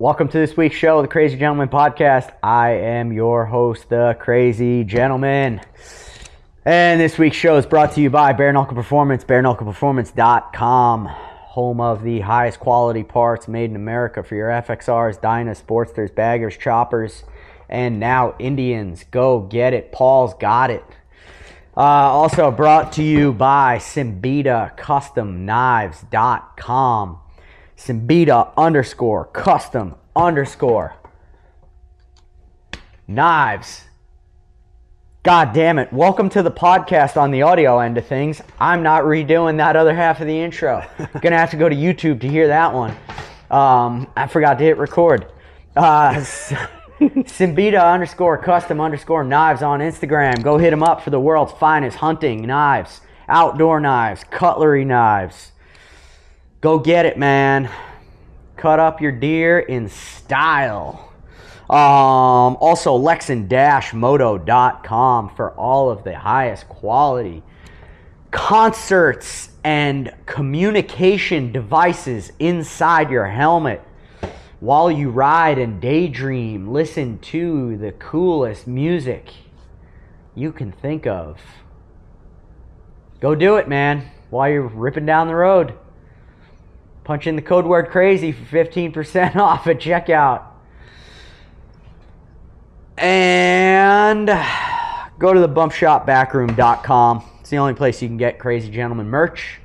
Welcome to this week's show, the Crazy Gentleman Podcast. I am your host, the Crazy Gentleman. And this week's show is brought to you by Bare Knuckle Performance, bareknuckleperformance.com, home of the highest quality parts made in America for your FXRs, Dynas, Sportsters, Baggers, Choppers, and now Indians. Go get it. Paul's got it. Also brought to you by SimbitaCustomKnives.com. Simbita_custom_knives. God damn it. Welcome to the podcast on the audio end of things. I'm not redoing that other half of the intro. Gonna have to go to YouTube to hear that one. I forgot to hit record. Simbita_custom_knives on Instagram. Go hit them up for the world's finest hunting knives, outdoor knives, cutlery knives. Go get it, man. Cut up your deer in style. Also, Lexan-Moto.com for all of the highest quality concerts and communication devices inside your helmet. While you ride and daydream, listen to the coolest music you can think of. Go do it, man, while you're ripping down the road. Punch in the code word CRAZY for 15% off at checkout. And go to the bumpshopbackroom.com. It's the only place you can get Crazy Gentleman merch.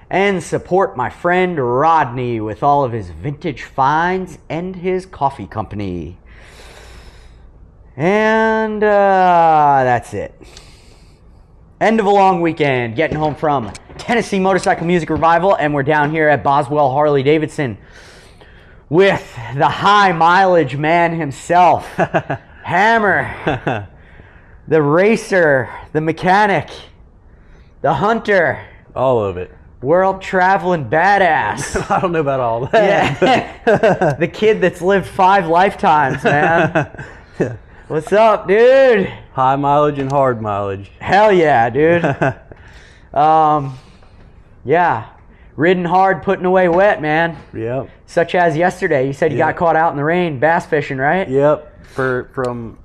And support my friend Rodney with all of his vintage finds and his coffee company. And that's it. End of a long weekend, getting home from Tennessee Motorcycle Music Revival, and we're down here at Boswell Harley Davidson with the high mileage man himself, Hammer, the racer, the mechanic, the hunter. All of it. World traveling badass. I don't know about all that. Yeah. The kid that's lived 5 lifetimes, man. What's up, dude? High mileage and hard mileage. Hell yeah, dude. Yeah. Ridden hard, putting away wet, man. Yep. Such as yesterday. You said you got caught out in the rain bass fishing, right? Yep. From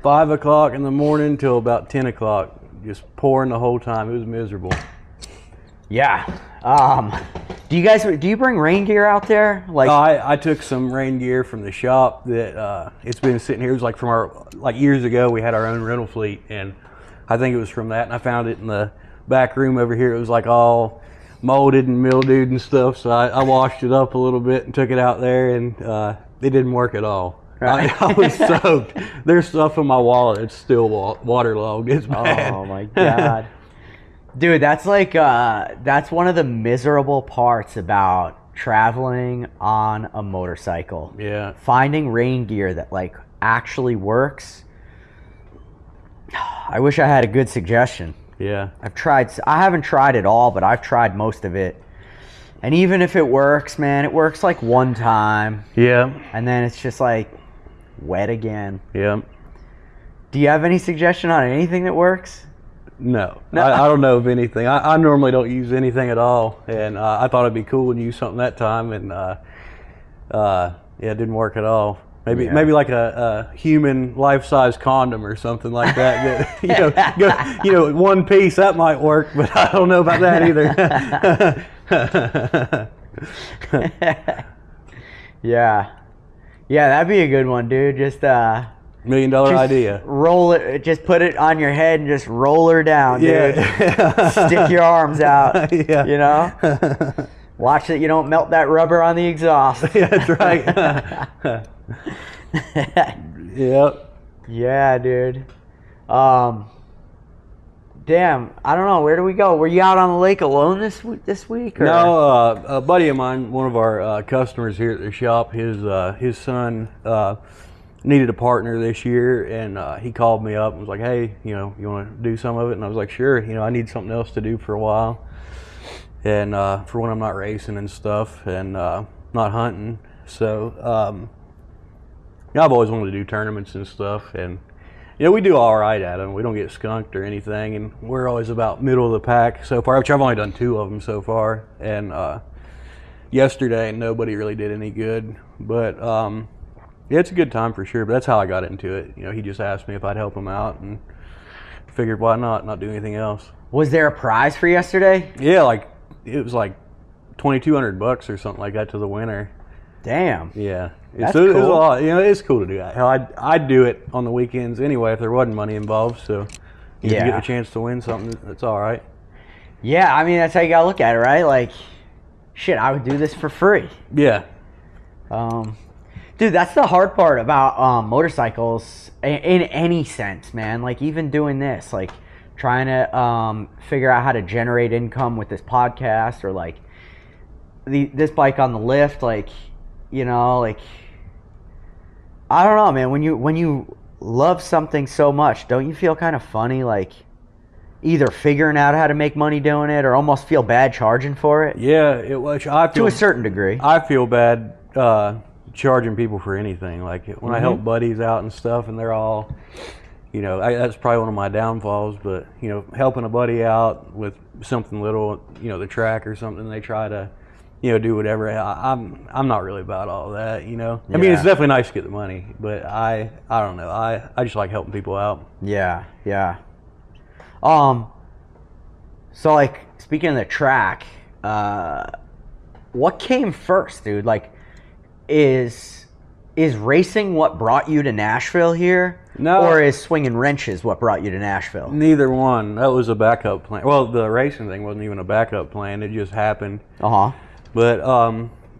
5 o'clock in the morning till about 10 o'clock. Just pouring the whole time. It was miserable. Yeah. Do you bring rain gear out there? Like, I took some rain gear from the shop that it's been sitting here. It was like from our, like years ago, we had our own rental fleet, and I think it was from that, and I found it in the back room over here. It was like all molded and mildewed and stuff, so I washed it up a little bit and took it out there, and it didn't work at all. Right. I was soaked. There's stuff in my wallet that's still waterlogged. It's bad. Oh my God. Dude, that's like, that's one of the miserable parts about traveling on a motorcycle. Yeah. Finding rain gear that, like, actually works. I wish I had a good suggestion. Yeah. I haven't tried it all, but I've tried most of it. And even if it works, man, it works like one time. Yeah. And then it's just like wet again. Yeah. Do you have any suggestion on anything that works? No. I don't know of anything. I normally don't use anything at all, and I thought it'd be cool to use something that time, and it didn't work at all. Maybe like a human life-size condom or something like that. That one piece, that might work, but I don't know about that either. Yeah, that'd be a good one, dude. Just $1 million idea. Roll it. Just put it on your head and just roll her down, dude. Yeah. Stick your arms out. Yeah. You know. Watch that you don't melt that rubber on the exhaust. Yeah, that's right. Yep. Yeah, dude. Damn. I don't know. Where do we go? Were you out on the lake alone this week? Or? No. A buddy of mine, one of our customers here at the shop, his son needed a partner this year, and he called me up and was like, hey, you want to do some of it? And I was like, sure. I need something else to do for a while, and for when I'm not racing and stuff, and not hunting. So I've always wanted to do tournaments and stuff, and we do all right at them. We don't get skunked or anything, and we're always about middle of the pack so far, which I've only done 2 of them so far. And yesterday, and nobody really did any good. But yeah, it's a good time for sure. But that's how I got into it. He just asked me if I'd help him out, and figured why not do anything else. Was there a prize for yesterday? Yeah, it was like $2,200 or something like that to the winner. Damn. Yeah. That's It was a cool. lot. It's cool to do that. Hell, I'd do it on the weekends anyway if there wasn't money involved. So if you get the chance to win something, that's all right. Yeah, I mean, that's how you gotta look at it, right? Like, shit, I would do this for free. Yeah. Dude, that's the hard part about motorcycles in any sense, man. Like, even doing this, like, trying to figure out how to generate income with this podcast, or like this bike on the lift, like, like, I don't know, man. When you love something so much, don't you feel kind of funny, like, either figuring out how to make money doing it, or almost feel bad charging for it? Yeah, it was. I feel, to a certain degree. I feel bad charging people for anything. Like when I help buddies out and stuff, and they're all, that's probably one of my downfalls. But helping a buddy out with something little, the track or something, they try to, do whatever. I'm not really about all that. I mean, it's definitely nice to get the money, but I don't know. I just like helping people out. Yeah. So, like, speaking of the track, what came first, dude? Like, is racing what brought you to Nashville here? No. Or is swinging wrenches what brought you to Nashville? Neither one. That was a backup plan. Well, the racing thing wasn't even a backup plan. It just happened. But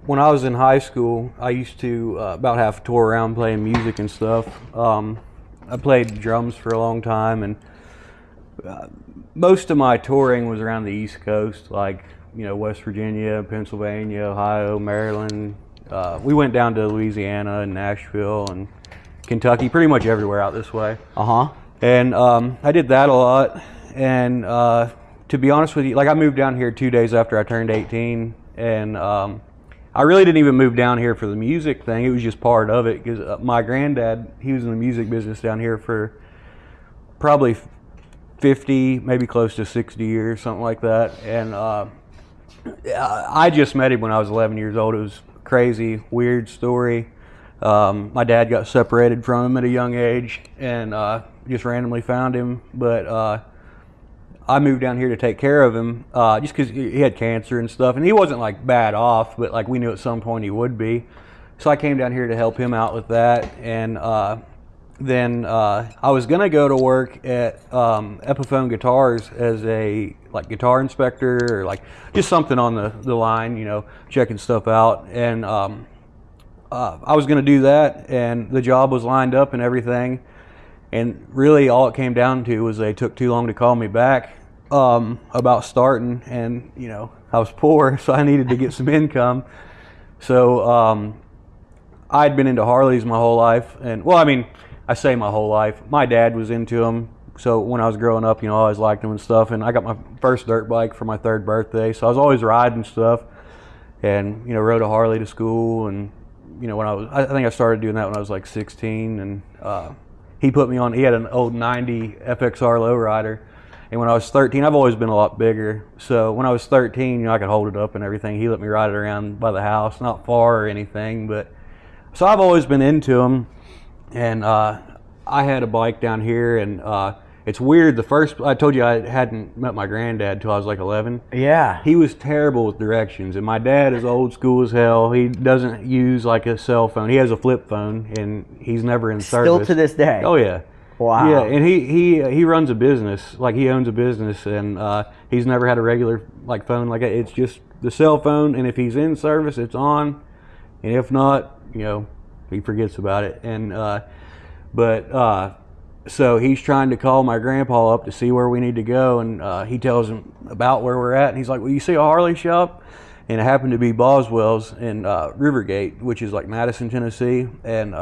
when I was in high school, I used to about half tour around playing music and stuff. I played drums for a long time, and most of my touring was around the East Coast, like, West Virginia, Pennsylvania, Ohio, Maryland. We went down to Louisiana and Nashville and Kentucky, pretty much everywhere out this way. And I did that a lot. And to be honest with you, like, I moved down here 2 days after I turned 18, and I really didn't even move down here for the music thing. It was just part of it, because my granddad, he was in the music business down here for probably 50, maybe close to 60 years, something like that. And I just met him when I was 11 years old. It was a crazy, weird story. My dad got separated from him at a young age, and just randomly found him. But I moved down here to take care of him, just because he had cancer and stuff. And he wasn't, like, bad off, but, like, we knew at some point he would be. So I came down here to help him out with that. And then I was going to go to work at Epiphone Guitars as a, like, guitar inspector, or, like, just something on the line, checking stuff out. And I was going to do that, and the job was lined up and everything. And really all it came down to was they took too long to call me back about starting. And, I was poor, so I needed to get some income. So I'd been into Harleys my whole life. And, well, I mean, I say my whole life. My dad was into them. So when I was growing up, I always liked them and stuff. And I got my first dirt bike for my 3rd birthday. So I was always riding stuff, and, rode a Harley to school. And, I think I started doing that when I was like 16. And he put me on, he had an old 90 FXR lowrider. And when I was 13, I've always been a lot bigger. So when I was 13, I could hold it up and everything. He let me ride it around by the house, not far or anything. But so I've always been into them. And I had a bike down here, and it's weird. I told you I hadn't met my granddad till I was like 11. Yeah. He was terrible with directions, and my dad is old school as hell. He doesn't use, like, a cell phone. He has a flip phone, and he's never in service. Still to this day? Oh, yeah. Wow. Yeah, and he runs a business. Like, he owns a business, and he's never had a regular, like, phone like that. It's just the cell phone, and if he's in service, it's on, and if not, he forgets about it. And so he's trying to call my grandpa up to see where we need to go, and he tells him about where we're at, and he's like, well, you see a Harley shop? And it happened to be Boswell's in Rivergate, which is like Madison, Tennessee. And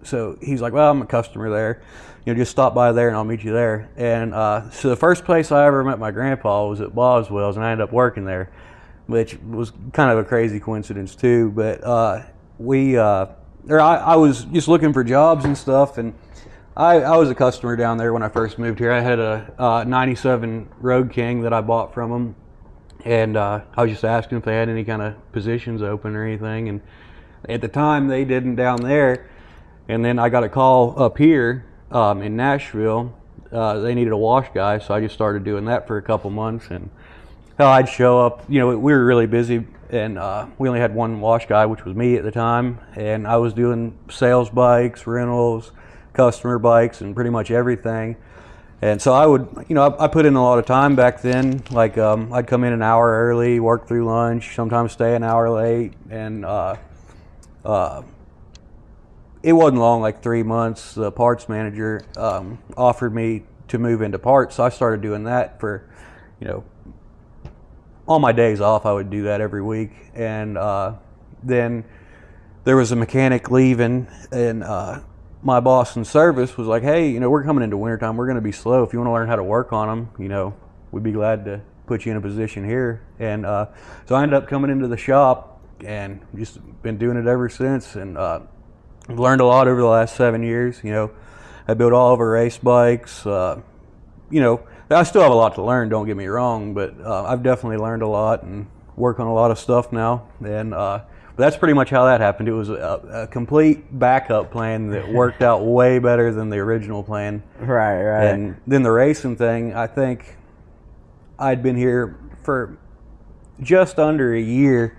so he's like, well, I'm a customer there. Just stop by there and I'll meet you there. And so the first place I ever met my grandpa was at Boswell's, and I ended up working there, which was kind of a crazy coincidence too. But I was just looking for jobs and stuff, and I was a customer down there when I first moved here. I had a 97 Road King that I bought from him, And I was just asking if they had any kind of positions open or anything. And at the time, they didn't down there. And then I got a call up here in Nashville. They needed a wash guy, so I just started doing that for a couple months. And I'd show up. You know, we were really busy, and we only had one wash guy, which was me at the time. And I was doing sales bikes, rentals, customer bikes, and pretty much everything. And so I would, you know, I put in a lot of time back then. Like I'd come in an hour early, work through lunch, sometimes stay an hour late, and it wasn't long, like 3 months, the parts manager offered me to move into parts. So I started doing that for, you know, on my days off, I would do that every week. And then there was a mechanic leaving, and my boss in service was like, hey, you know, we're coming into wintertime. We're going to be slow. If you want to learn how to work on them, you know, we'd be glad to put you in a position here. And so I ended up coming into the shop and just been doing it ever since. And I've learned a lot over the last 7 years. You know, I built all of our race bikes. You know, I still have a lot to learn, don't get me wrong, but I've definitely learned a lot and work on a lot of stuff now. And but that's pretty much how that happened. It was a complete backup plan that worked out way better than the original plan. Right, right. And then the racing thing, I think I'd been here for just under a year,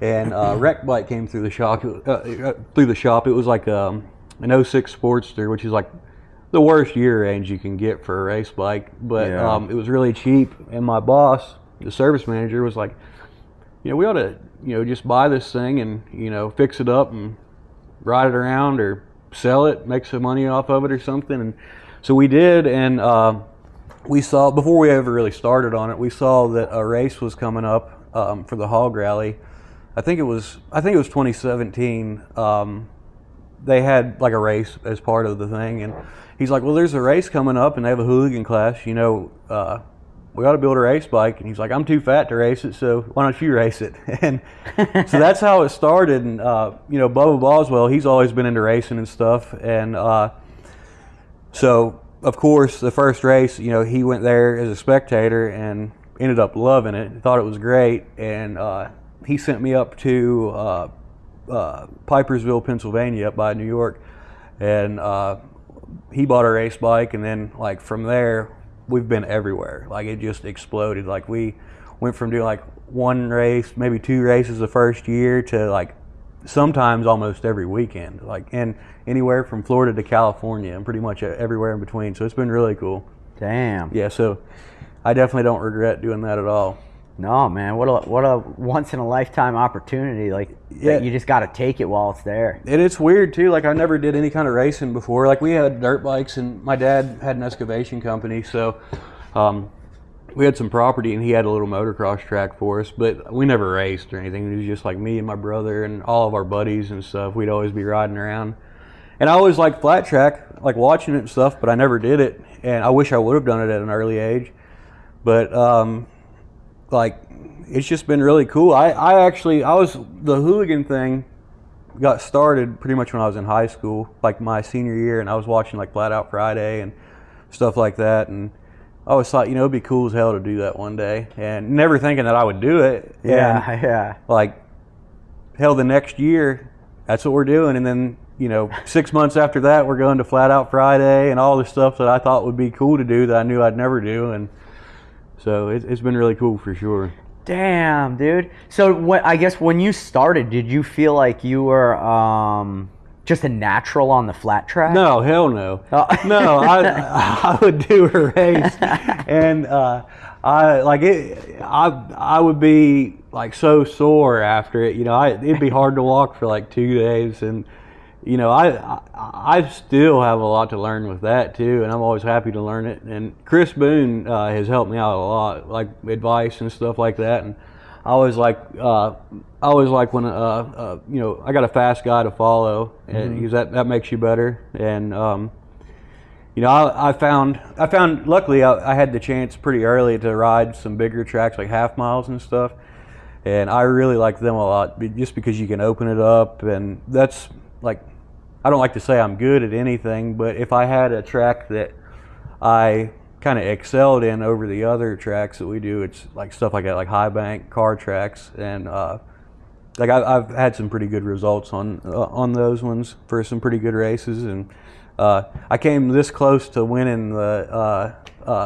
and Wreck Bike came through the shop. It was like an '06 Sportster, which is like the worst year range you can get for a race bike. But Yeah. it was really cheap, and my boss, the service manager, was like, you know, we ought to, you know, just buy this thing and, you know, fix it up and ride it around or sell it, make some money off of it or something. And so we did, and we saw, before we ever really started on it, we saw that a race was coming up for the Hog Rally. I think it was 2017. They had like a race as part of the thing, and he's like, well, there's a race coming up and they have a hooligan class, you know, we ought to build a race bike. And he's like, I'm too fat to race it, so why don't you race it? And so that's how it started. And you know, Bubba Boswell, he's always been into racing and stuff. And so of course the first race, you know, he went there as a spectator and ended up loving it, thought it was great. And he sent me up to Pipersville, Pennsylvania, up by New York, and he bought a race bike. And then like from there, we've been everywhere. Like it just exploded. Like we went from doing like one race, maybe two races the first year, to like sometimes almost every weekend, like, and anywhere from Florida to California and pretty much everywhere in between. So it's been really cool. Damn. Yeah, so I definitely don't regret doing that at all. No, man, what a once in a lifetime opportunity. Like, Yeah. you just got to take it while it's there. And it's weird too, like I never did any kind of racing before. Like we had dirt bikes, and my dad had an excavation company, so we had some property, and he had a little motocross track for us, but we never raced or anything. It was just like me and my brother and all of our buddies and stuff. We'd always be riding around. And I always liked flat track, like watching it and stuff, but I never did it. And I wish I would have done it at an early age. But like, it's just been really cool. The hooligan thing got started pretty much when I was in high school, like my senior year, and I was watching like Flat Out Friday and stuff like that. And I always thought, you know, it'd be cool as hell to do that one day, and never thinking that I would do it. Yeah, And, yeah. like, hell, the next year, that's what we're doing. And then, you know, 6 months after that, we're going to Flat Out Friday and all the stuff that I thought would be cool to do that I knew I'd never do. And so it's been really cool for sure. Damn, dude. So I guess when you started, did you feel like you were just a natural on the flat track? No, hell no. Oh. No, I would do a race, and I would be like so sore after it. You know, it'd be hard to walk for like 2 days, and you know, I still have a lot to learn with that too, and I'm always happy to learn it. And Chris Boone has helped me out a lot, like advice and stuff like that. And I always like when you know, I got a fast guy to follow, and because that makes you better. And you know, I found luckily I had the chance pretty early to ride some bigger tracks like half miles and stuff, and I really like them a lot just because you can open it up. And that's like, I don't like to say I'm good at anything, but if I had a track that I kind of excelled in over the other tracks that we do. It's like stuff like that, like high bank car tracks, and like I've had some pretty good results on those ones for some pretty good races, and I came this close to winning the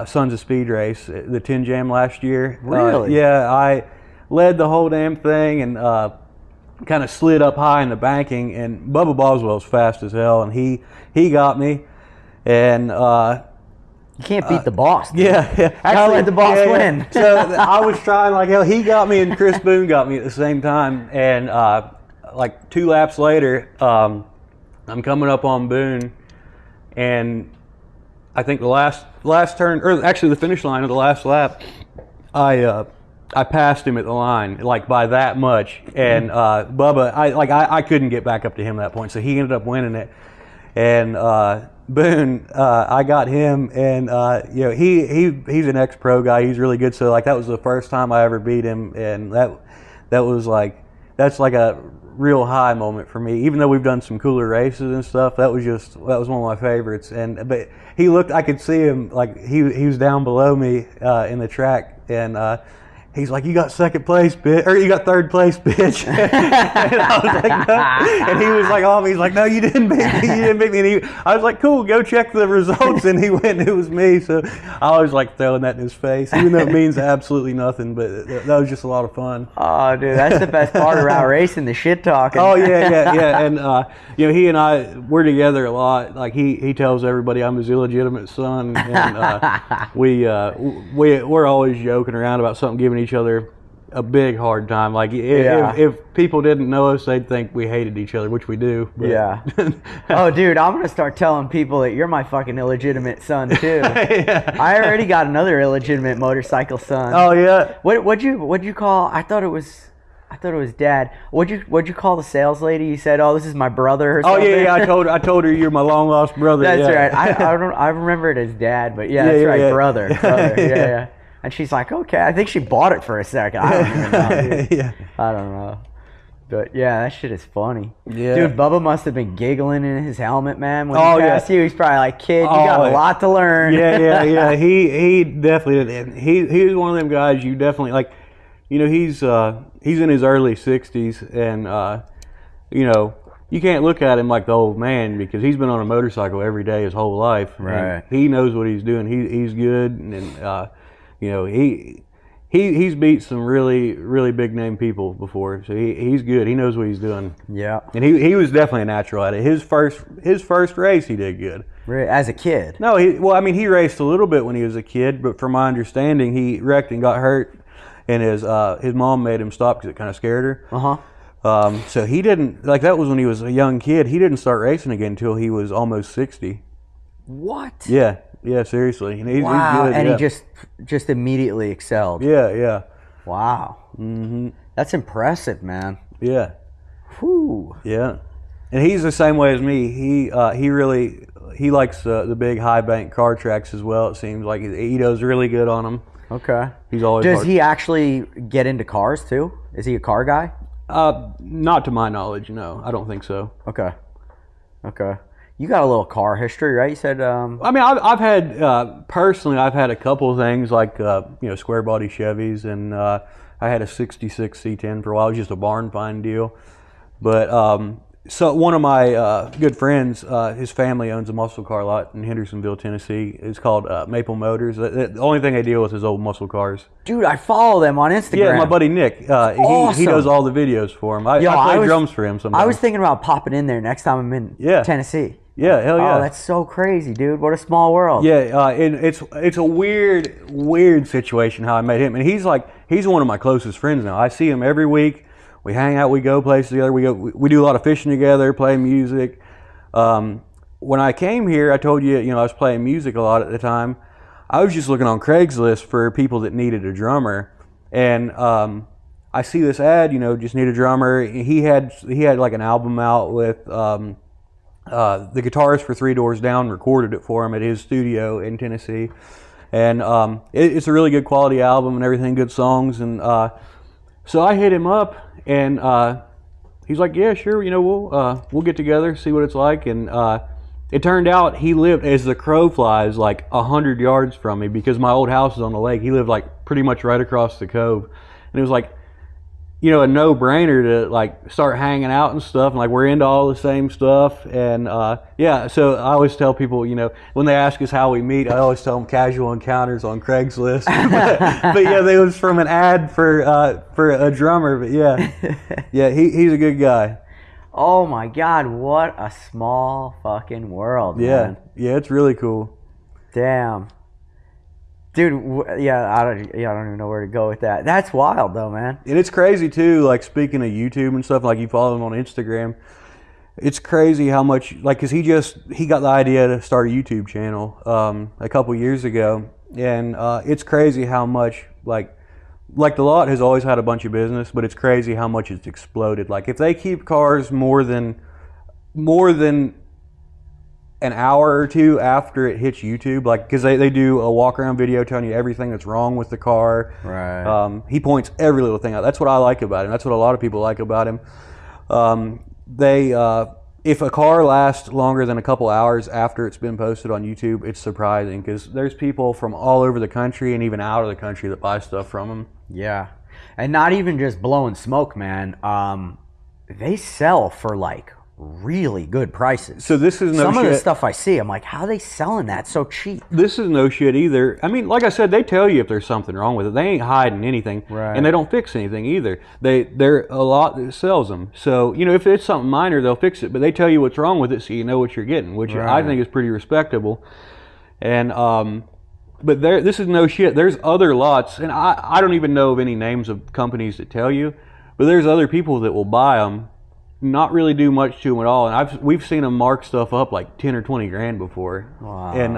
Sons of Speed race, the 10 Jam last year. Really? Yeah, I led the whole damn thing and kind of slid up high in the banking, and Bubba Boswell's fast as hell, and he got me, and you can't beat the boss. Dude. Yeah. Actually, gotta let the boss win. So I was trying like hell. He got me, and Chris Boone got me at the same time, and like 2 laps later, I'm coming up on Boone, and I think the last turn, or actually the finish line of the last lap, I passed him at the line, like by that much, and Bubba, I couldn't get back up to him at that point, so he ended up winning it, and Boone, I got him, and you know, he's an ex-pro guy, he's really good, so like that was the first time I ever beat him, and that was like, that's like a real high moment for me, even though we've done some cooler races and stuff. That was one of my favorites, but he looked, I could see him, like he was down below me in the track, and he's like, "You got second place, bitch," or "You got third place, bitch." And I was like, "No," and he was like, "Oh," he's like, "No, you didn't beat me. You didn't beat me." And I was like, "Cool, go check the results." And he went, and it was me. So I was like throwing that in his face, even though it means absolutely nothing. But that was just a lot of fun. Oh, dude, that's the best part about racing, the shit talking. Oh yeah. And you know, he and I, we're together a lot. Like he tells everybody I'm his illegitimate son, and we're always joking around about something, giving each other a big hard time. Like if people didn't know us, they'd think we hated each other, which we do. But. Yeah. Oh, dude, I'm gonna start telling people that you're my fucking illegitimate son too. Yeah. I already got another illegitimate motorcycle son. Oh yeah. What'd you call? I thought it was dad. What'd you call the sales lady? You said, "Oh, this is my brother." Or something? Oh yeah. I told her you're my long lost brother. That's yeah. right. I remember it as dad, but yeah, that's right, yeah. Brother. Yeah. And she's like, "Okay." I think she bought it for a second. I don't even know. Yeah. I don't know. But yeah, that shit is funny. Yeah. Dude, Bubba must have been giggling in his helmet, man. When he passed you, he's probably like, "Kid, you got a lot to learn." Yeah. He definitely did. He's one of them guys you definitely like. You know, he's in his early 60s, and you know, you can't look at him like the old man because he's been on a motorcycle every day his whole life. Right. He knows what he's doing. He's good, and you know, he's beat some really, really big name people before, so he's good. He knows what he's doing. Yeah. And he was definitely a natural at it. His first race, he did good. Really? As a kid? No, he raced a little bit when he was a kid, but from my understanding, he wrecked and got hurt, and his mom made him stop because it kind of scared her. So he didn't, like, that was when he was a young kid. He didn't start racing again until he was almost 60. What? Yeah, seriously. And he's good. And he just immediately excelled. Yeah. Wow. Mm-hmm. That's impressive, man. Yeah. Whew. Yeah. And he's the same way as me. He likes the big high bank car tracks as well. It seems like he does really good on them. Okay. He's always. Does he actually get into cars too? Is he a car guy? Not to my knowledge, no. I don't think so. Okay. You got a little car history, right? You said. I mean, I've had personally, I've had a couple of things like square body Chevys, and I had a '66 C10 for a while. It was just a barn find deal, but. So one of my good friends, his family owns a muscle car lot in Hendersonville, Tennessee. It's called Maple Motors. The only thing they deal with is old muscle cars. Dude, I follow them on Instagram. Yeah, my buddy Nick. Awesome. He does all the videos for him. I play drums for him sometimes. I was thinking about popping in there next time I'm in Tennessee. Yeah, hell yeah. Oh, that's so crazy, dude. What a small world. Yeah, and it's a weird situation how I met him. And he's one of my closest friends now. I see him every week. We hang out, we go places together, we do a lot of fishing together, play music. When I came here, I told you, I was playing music a lot at the time. I was just looking on Craigslist for people that needed a drummer, and I see this ad, just need a drummer. He had like an album out with the guitarist for Three Doors Down recorded it for him at his studio in Tennessee, and it's a really good quality album and everything, good songs, and so I hit him up. And he's like, "Yeah, sure. We'll get together, see what it's like." And it turned out he lived, as the crow flies, like 100 yards from me, because my old house is on the lake. He lived like pretty much right across the cove, and it was like, you know, a no-brainer to like start hanging out and stuff, and like we're into all the same stuff. And yeah, so I always tell people, you know, when they ask us how we meet, I always tell them casual encounters on Craigslist. But yeah, they was from an ad for a drummer. But yeah, he's a good guy. Oh my God, what a small fucking world, man. Yeah, it's really cool. Damn. Dude, I don't even know where to go with that. That's wild, though, man. And it's crazy too. Like, speaking of YouTube and stuff, like you follow him on Instagram, it's crazy how much, like, cause he got the idea to start a YouTube channel a couple years ago, and it's crazy how much like the lot has always had a bunch of business, but it's crazy how much it's exploded. Like, if they keep cars more than an hour or two after it hits YouTube, like, because they do a walk around video telling you everything that's wrong with the car. Right. He points every little thing out. That's what I like about him. That's what a lot of people like about him. If a car lasts longer than a couple hours after it's been posted on YouTube, it's surprising, because there's people from all over the country and even out of the country that buy stuff from him. Yeah. And not even just blowing smoke, man. They sell for like really good prices. So this is no Some shit. of the stuff I see, I'm like, how are they selling that so cheap? This is no shit either. I mean, like I said, they tell you if there's something wrong with it. They ain't hiding anything, right. And they don't fix anything either. They're a lot that sells them. So, you know, if it's something minor, they'll fix it, but they tell you what's wrong with it so you know what you're getting, which right. I think is pretty respectable. And but this is no shit. There's other lots, and I don't even know of any names of companies that tell you, but there's other people that will buy them, not really do much to them at all, and we've seen them mark stuff up like 10 or 20 grand before. Wow. And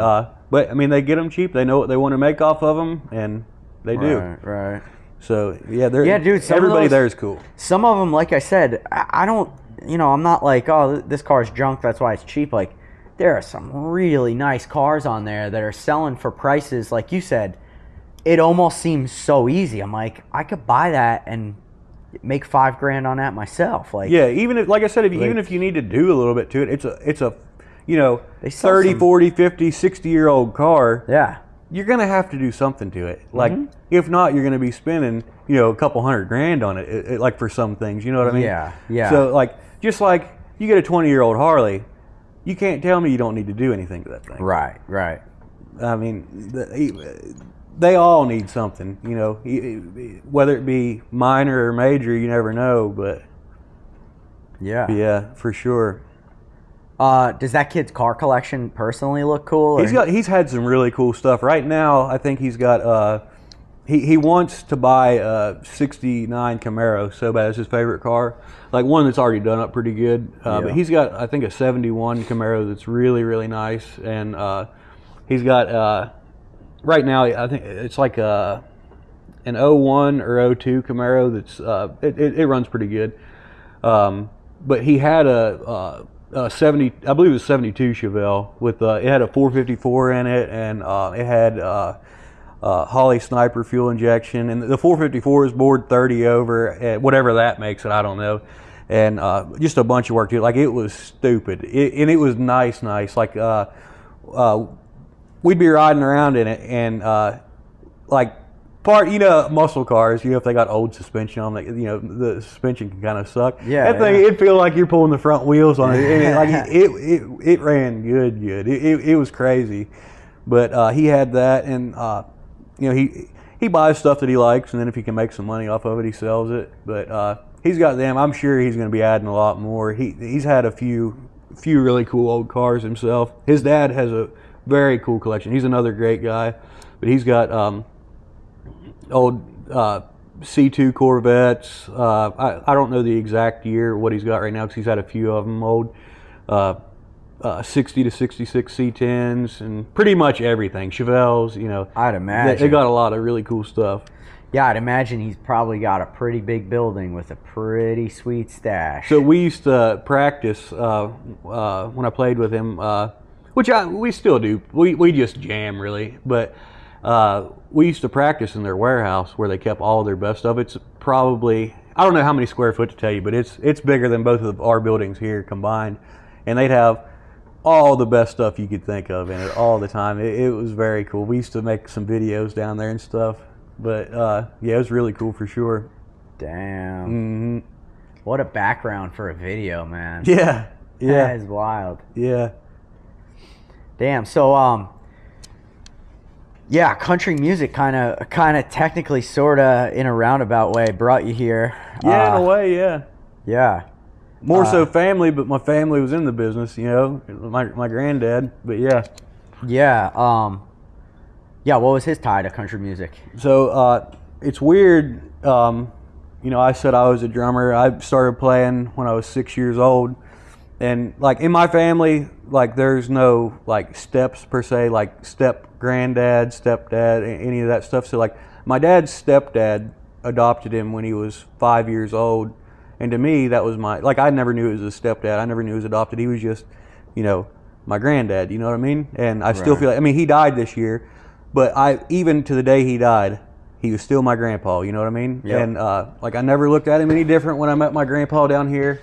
but I mean, they get them cheap. They know what they want to make off of them, and they do. Right. So yeah, dude. Everybody there is cool. Some of them, like I said, I don't. You know, I'm not like, oh, this car's junk, that's why it's cheap. Like, there are some really nice cars on there that are selling for prices, like you said. It almost seems so easy. I'm like, I could buy that and make $5 grand on that myself. Like, yeah, even if, like I said, even if you need to do a little bit to it, it's a you know, 30, 40, 50, 60-year-old car. Yeah. You're going to have to do something to it. Like, if not, you're going to be spending, you know, a couple $100 grand on it, like, for some things, you know what I mean? Yeah. So, like, just like you get a 20-year-old Harley, you can't tell me you don't need to do anything to that thing. Right. I mean, they all need something, you know, whether it be minor or major, you never know, but yeah, for sure. Does that kid's car collection personally look cool? He's had some really cool stuff. Right now, I think he's got he wants to buy a '69 Camaro so bad. It's his favorite car, like one that's already done up pretty good. But he's got, I think, a '71 Camaro that's really, really nice, and he's got right now, I think it's like an '01 or '02 Camaro that's it runs pretty good. But he had a 70, I believe it was 72 Chevelle with it had a 454 in it, and it had Holley Sniper fuel injection, and the 454 is bored 30 over, whatever that makes it, I don't know, and just a bunch of work to it. Like, it was stupid, and it was nice. Like, we'd be riding around in it, and like, you know, muscle cars, you know, if they got old suspension on it, you know, the suspension can kind of suck. Yeah, that thing, it'd feel like you're pulling the front wheels on it, and it ran good. It was crazy, but he had that, and you know, he buys stuff that he likes, and then if he can make some money off of it, he sells it. But he's got them. I'm sure he's going to be adding a lot more. He's had a few really cool old cars himself. His dad has a very cool collection. He's another great guy, but he's got old C2 Corvettes. I don't know the exact year what he's got right now, because he's had a few of them old. 60 to 66 C10s and pretty much everything. Chevelles, you know. I'd imagine. They got a lot of really cool stuff. Yeah, I'd imagine he's probably got a pretty big building with a pretty sweet stash. So we used to practice when I played with him, which we still do. We just jam, really. But we used to practice in their warehouse where they kept all their best stuff. It's probably, I don't know how many square foot to tell you, but it's bigger than both of our buildings here combined. And they'd have all the best stuff you could think of in it all the time. It was very cool. We used to make some videos down there and stuff. But yeah, it was really cool for sure. Damn. Mm-hmm. What a background for a video, man. Yeah. Yeah. That is wild. Yeah. Damn. So yeah, country music kind of technically sort of in a roundabout way brought you here. Yeah, in a way, yeah. Yeah. More so family, but my family was in the business, you know, my granddad, but yeah. Yeah. Yeah, what was his tie to country music? So it's weird. You know, I said I was a drummer. I started playing when I was 6 years old. And like in my family, like there's no like steps per se, like step granddad, stepdad, any of that stuff. So like my dad's stepdad adopted him when he was 5 years old. And to me, that was like I never knew it was a stepdad. I never knew he was adopted. He was just, you know, my granddad, you know what I mean? And I still feel like, I mean, he died this year, but even to the day he died, he was still my grandpa, you know what I mean? Yep. And like I never looked at him any different when I met my grandpa down here.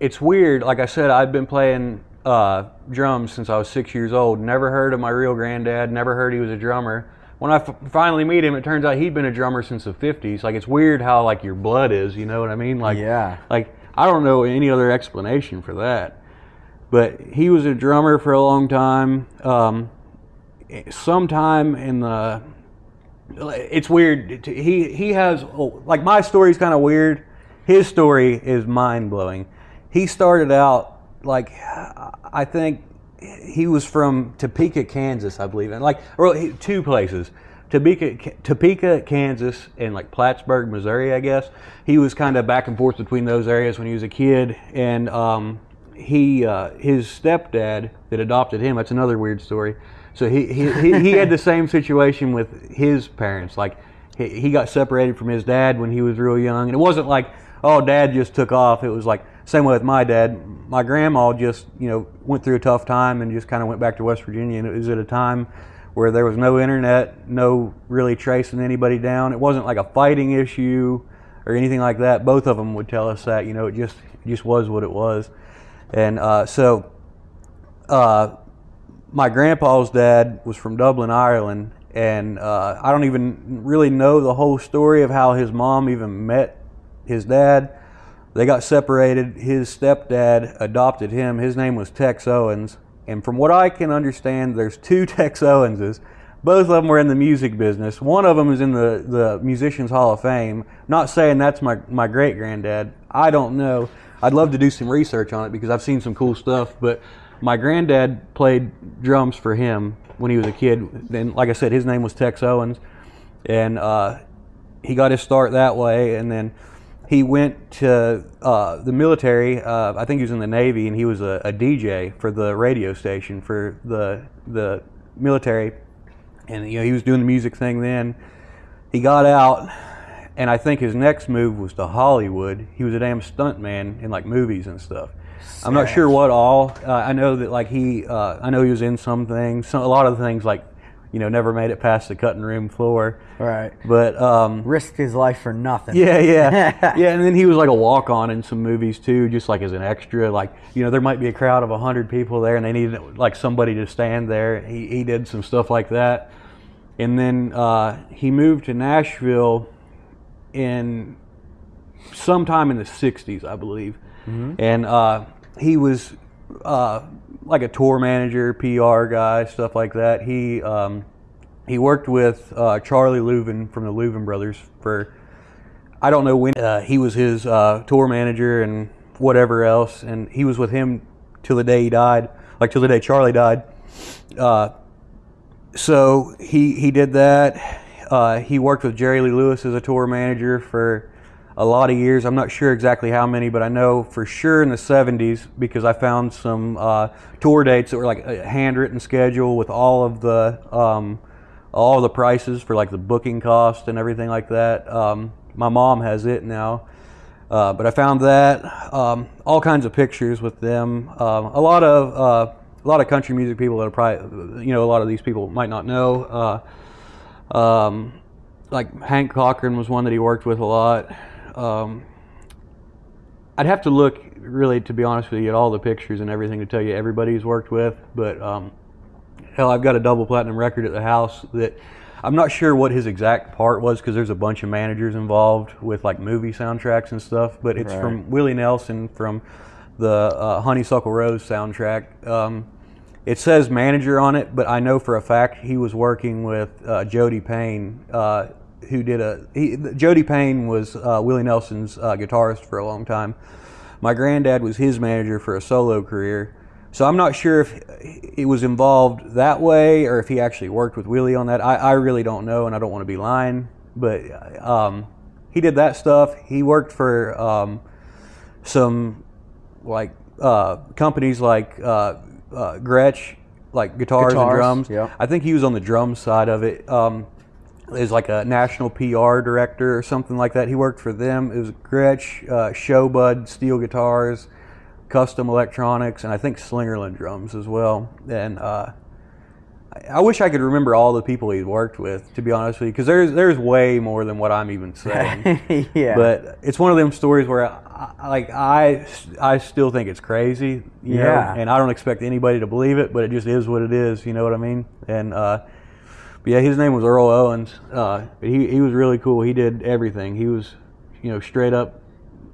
It's weird. Like I said, I've been playing drums since I was 6 years old. Never heard of my real granddad. Never heard he was a drummer. When I finally meet him, it turns out he'd been a drummer since the 50s. Like it's weird how like your blood is, you know what I mean? Like yeah. Like I don't know any other explanation for that. But he was a drummer for a long time. Sometime in the, it's weird. He has like my story's kind of weird. His story is mind blowing. He started out like I think he was from Topeka, Kansas, I believe, and like two places, Topeka, Kansas, and like Plattsburgh, Missouri, I guess. He was kind of back and forth between those areas when he was a kid, and his stepdad that adopted him. That's another weird story. So he had the same situation with his parents. Like he got separated from his dad when he was real young, and it wasn't like, oh, dad just took off. It was like same way with my dad. My grandma just, you know, went through a tough time and just kind of went back to West Virginia, and it was at a time where there was no internet, no really tracing anybody down. It wasn't like a fighting issue or anything like that. Both of them would tell us that, you know, it just was what it was. And my grandpa's dad was from Dublin, Ireland, and I don't even really know the whole story of how his mom even met his dad. They got separated. His stepdad adopted him. His name was Tex Owens, and from what I can understand, there's two Tex Owenses. Both of them were in the music business. One of them is in the Musicians Hall of Fame. Not saying that's my great-granddad. I don't know. I'd love to do some research on it because I've seen some cool stuff, but my granddad played drums for him when he was a kid. And like I said, his name was Tex Owens. And he got his start that way. And then he went to the military. I think he was in the Navy, and he was a DJ for the radio station for the military. And you know, he was doing the music thing then. He got out, and I think his next move was to Hollywood. He was a damn stuntman in like movies and stuff. I'm not sure what all. I know that like I know he was in some things. A lot of the things like, you know, never made it past the cutting room floor. Right. But risked his life for nothing. Yeah. Yeah, and then he was like a walk-on in some movies too, just like as an extra. Like, you know, there might be a crowd of 100 people there, and they needed like somebody to stand there. He did some stuff like that, and then he moved to Nashville in sometime in the 60s, I believe. Mm-hmm. And he was like a tour manager, PR guy, stuff like that. He worked with Charlie Louvin from the Louvin brothers for, I don't know when. He was his tour manager and whatever else, and he was with him till the day he died, like till the day Charlie died. So he did that. He worked with Jerry Lee Lewis as a tour manager for a lot of years. I'm not sure exactly how many, but I know for sure in the 70s because I found some tour dates that were like a handwritten schedule with all of the prices for like the booking cost and everything like that. My mom has it now, but I found that all kinds of pictures with them. A lot of country music people that are probably, you know, a lot of these people might not know. Like Hank Cochran was one that he worked with a lot. I'd have to look, really, to be honest with you, at all the pictures and everything to tell you everybody he's worked with. But hell, I've got a double platinum record at the house that I'm not sure what his exact part was, because there's a bunch of managers involved with like movie soundtracks and stuff. But it's from Willie Nelson from the Honeysuckle Rose soundtrack. It says manager on it, but I know for a fact he was working with Jody Payne, who did Jody Payne was Willie Nelson's guitarist for a long time. My granddad was his manager for a solo career. So I'm not sure if it was involved that way or if he actually worked with Willie on that. I really don't know, and I don't want to be lying. But he did that stuff. He worked for some like companies like Gretsch, like guitars and drums. Yeah. I think he was on the drum side of it. Is like a national PR director or something like that. He worked for them. It was Gretsch, Showbud, steel guitars, Custom Electronics, and I think Slingerland drums as well. And I wish I could remember all the people he'd worked with, to be honest with you, because there's way more than what I'm even saying. Yeah. But it's one of them stories where I still think it's crazy, you know, and I don't expect anybody to believe it, but it just is what it is, you know what I mean? And but yeah, his name was Earl Owens. He was really cool. He did everything. He was, you know, straight up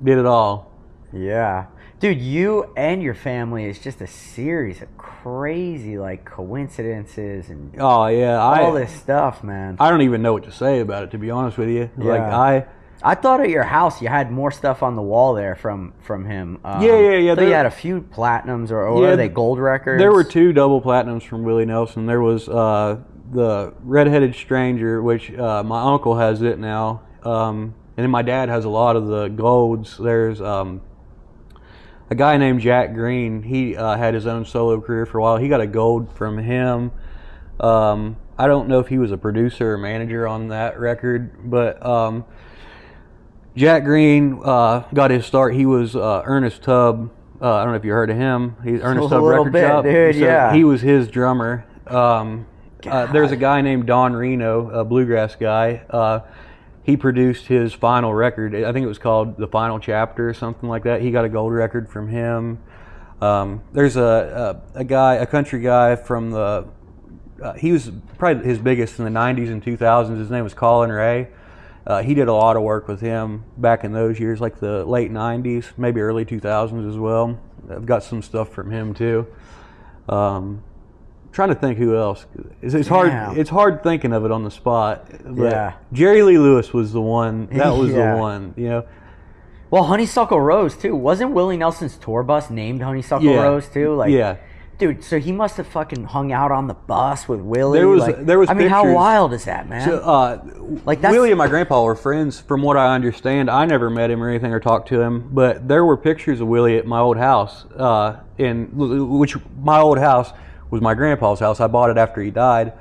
did it all. Yeah. Dude, you and your family is just a series of crazy, like, coincidences and all this stuff, man. I don't even know what to say about it, to be honest with you. Yeah. Like, I thought at your house you had more stuff on the wall there from him. Yeah. So you had a few platinums, or are they gold records? There were 2 double platinums from Willie Nelson. There was the Red-Headed Stranger, which my uncle has it now, and then my dad has a lot of the golds. There's a guy named Jack Green. He had his own solo career for a while. He got a gold from him. I don't know if he was a producer or manager on that record, but Jack Green got his start. He was Ernest Tubb. I don't know if you heard of him. He's Ernest Tubb Record Shop. Dude, so he was his drummer. There's a guy named Don Reno, a bluegrass guy. He produced his final record. I think it was called The Final Chapter or something like that. He got a gold record from him. There's a country guy from the, he was probably his biggest in the 90s and 2000s. His name was Colin Ray. He did a lot of work with him back in those years, like the late 90s, maybe early 2000s as well. I've got some stuff from him too. Trying to think who else. It's hard. It's hard thinking of it on the spot. But Jerry Lee Lewis was the one. That was the one. You know. Well, Honeysuckle Rose too. Wasn't Willie Nelson's tour bus named Honeysuckle Rose too? Like, dude. So he must have fucking hung out on the bus with Willie. There was. I mean, how wild is that, man? So, like Willie and my grandpa were friends, from what I understand. I never met him or anything or talked to him, but there were pictures of Willie at my old house. Which my old house was my grandpa's house. I bought it after he died.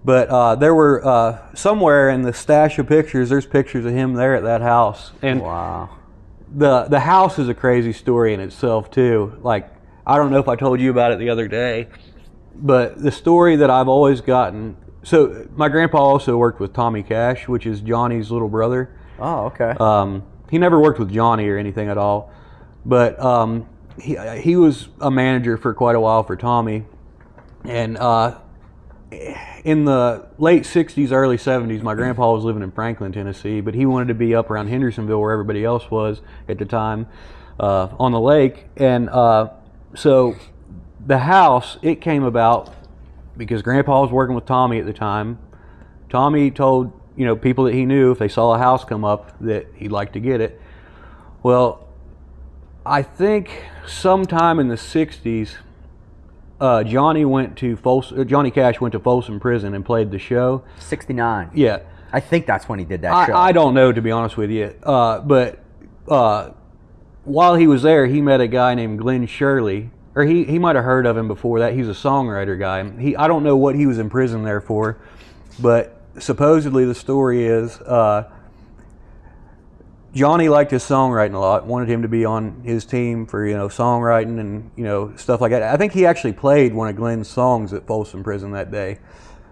But there were, somewhere in the stash of pictures, there's pictures of him there at that house. And wow. The house is a crazy story in itself, too. Like, I don't know if I told you about it the other day, but the story that I've always gotten... So, my grandpa also worked with Tommy Cash, which is Johnny's little brother. Oh, okay. He never worked with Johnny or anything at all. But he was a manager for quite a while for Tommy. And in the late 60s, early 70s, my grandpa was living in Franklin, Tennessee, but he wanted to be up around Hendersonville where everybody else was at the time on the lake. And so the house, it came about because grandpa was working with Tommy at the time. Tommy told, you know, people that he knew if they saw a house come up that he'd like to get it. Well, I think sometime in the 60s, Johnny Cash went to Folsom Prison and played the show. 69. Yeah. I think that's when he did that show. I don't know, to be honest with you. But while he was there, he met a guy named Glenn Shirley. Or he might have heard of him before that. He's a songwriter guy. I don't know what he was in prison there for. But supposedly the story is... Johnny liked his songwriting a lot, wanted him to be on his team for, you know, songwriting and, you know, stuff like that. I think he actually played one of Glenn's songs at Folsom Prison that day.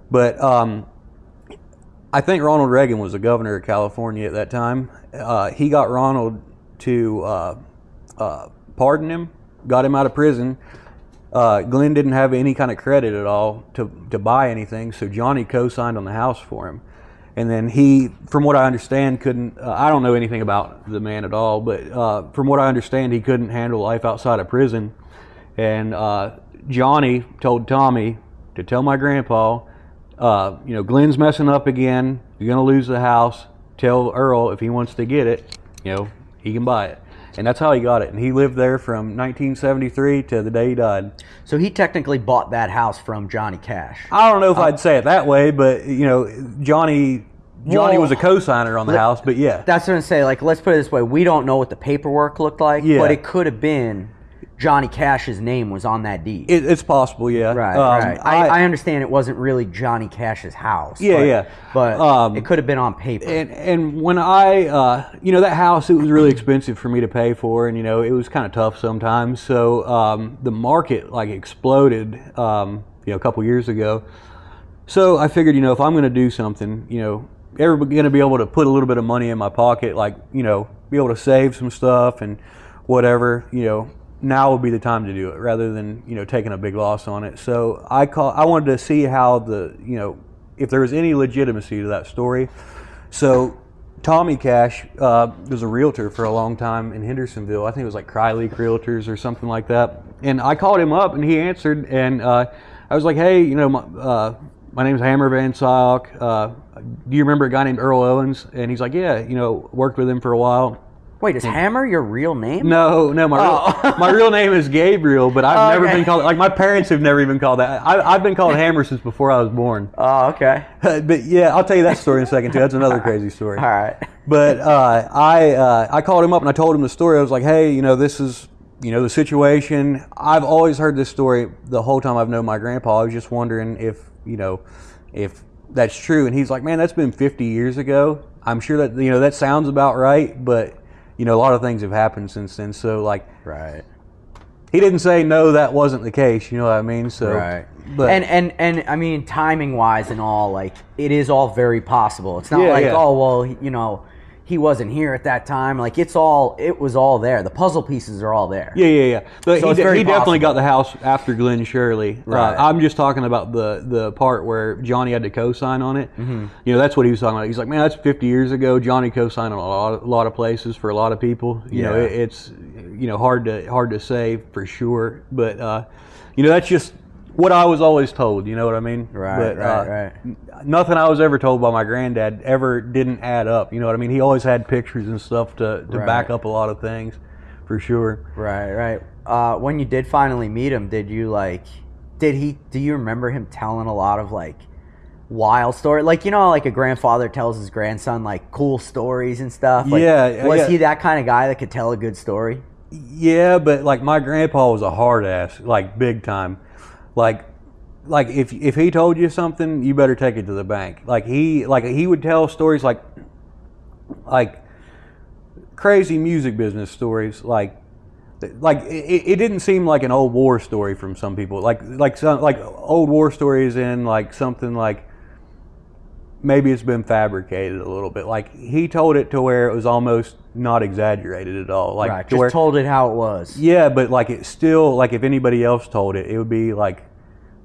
But I think Ronald Reagan was the governor of California at that time. He got Ronald to pardoned him, got him out of prison. Glenn didn't have any kind of credit at all to buy anything, so Johnny co-signed on the house for him. And then he, from what I understand, couldn't, I don't know anything about the man at all, but from what I understand, he couldn't handle life outside of prison. And Johnny told Tommy to tell my grandpa, Glenn's messing up again, you're going to lose the house, tell Earl if he wants to get it, he can buy it. And that's how he got it. And he lived there from 1973 to the day he died. So he technically bought that house from Johnny Cash. I don't know if I'd say it that way, but, Johnny was a co-signer on the house, but yeah. That's what I'm saying. Like, let's put it this way. We don't know what the paperwork looked like, but it could have been Johnny Cash's name was on that deed. It's possible, yeah. Right, right. I understand it wasn't really Johnny Cash's house. Yeah, but it could have been on paper. And when I, that house, it was really expensive for me to pay for, and, it was kind of tough sometimes. So the market, exploded, a couple years ago. So I figured, if I'm going to do something, everybody's going to be able to put a little bit of money in my pocket, be able to save some stuff and whatever, now would be the time to do it rather than, taking a big loss on it. So I wanted to see how if there was any legitimacy to that story. So Tommy Cash was a realtor for a long time in Hendersonville. I think it was like Cryleak Realtors or something like that. And I called him up and he answered, and I was like, hey, my name's Hammer Van Syok. Do you remember a guy named Earl Owens? And he's like, yeah, worked with him for a while. Wait, is Hammer your real name? No, my real name is Gabriel, but I've never been called, my parents have never even called that. I've been called Hammer since before I was born. Oh, okay. But yeah, I'll tell you that story in a second too. That's another crazy story. All right. But I called him up and I told him the story. I was like, hey, this is, the situation. I've always heard this story the whole time I've known my grandpa. I was just wondering if that's true. And he's like, man, that's been 50 years ago. I'm sure that, that sounds about right, but a lot of things have happened since then. So right. He didn't say no, that wasn't the case. You know what I mean? So right. But and I mean, timing wise and all, it is all very possible. It's not oh well, he wasn't here at that time. It was all there. The puzzle pieces are all there. Yeah. But so he definitely got the house after Glenn Shirley. Right. I'm just talking about the part where Johnny had to co-sign on it. Mm-hmm. That's what he was talking about. He's like, man, that's 50 years ago. Johnny co-signed on a lot of places for a lot of people. It's hard to say for sure. But that's just what I was always told, you know what I mean? Right, but, right. Nothing I was ever told by my granddad ever didn't add up, you know what I mean? He always had pictures and stuff to back up a lot of things, for sure. Right. When you did finally meet him, do you remember him telling a lot of wild stories? A grandfather tells his grandson cool stories and stuff? Was he that kind of guy that could tell a good story? Yeah, but my grandpa was a hard ass, big time. If he told you something, you better take it to the bank. He would tell stories like crazy music business stories. It didn't seem like an old war story from some people. Some old war stories in something maybe it's been fabricated a little bit. He told it to where it was almost not exaggerated at all. Right, just told it how it was. Yeah, but it still, if anybody else told it, it would be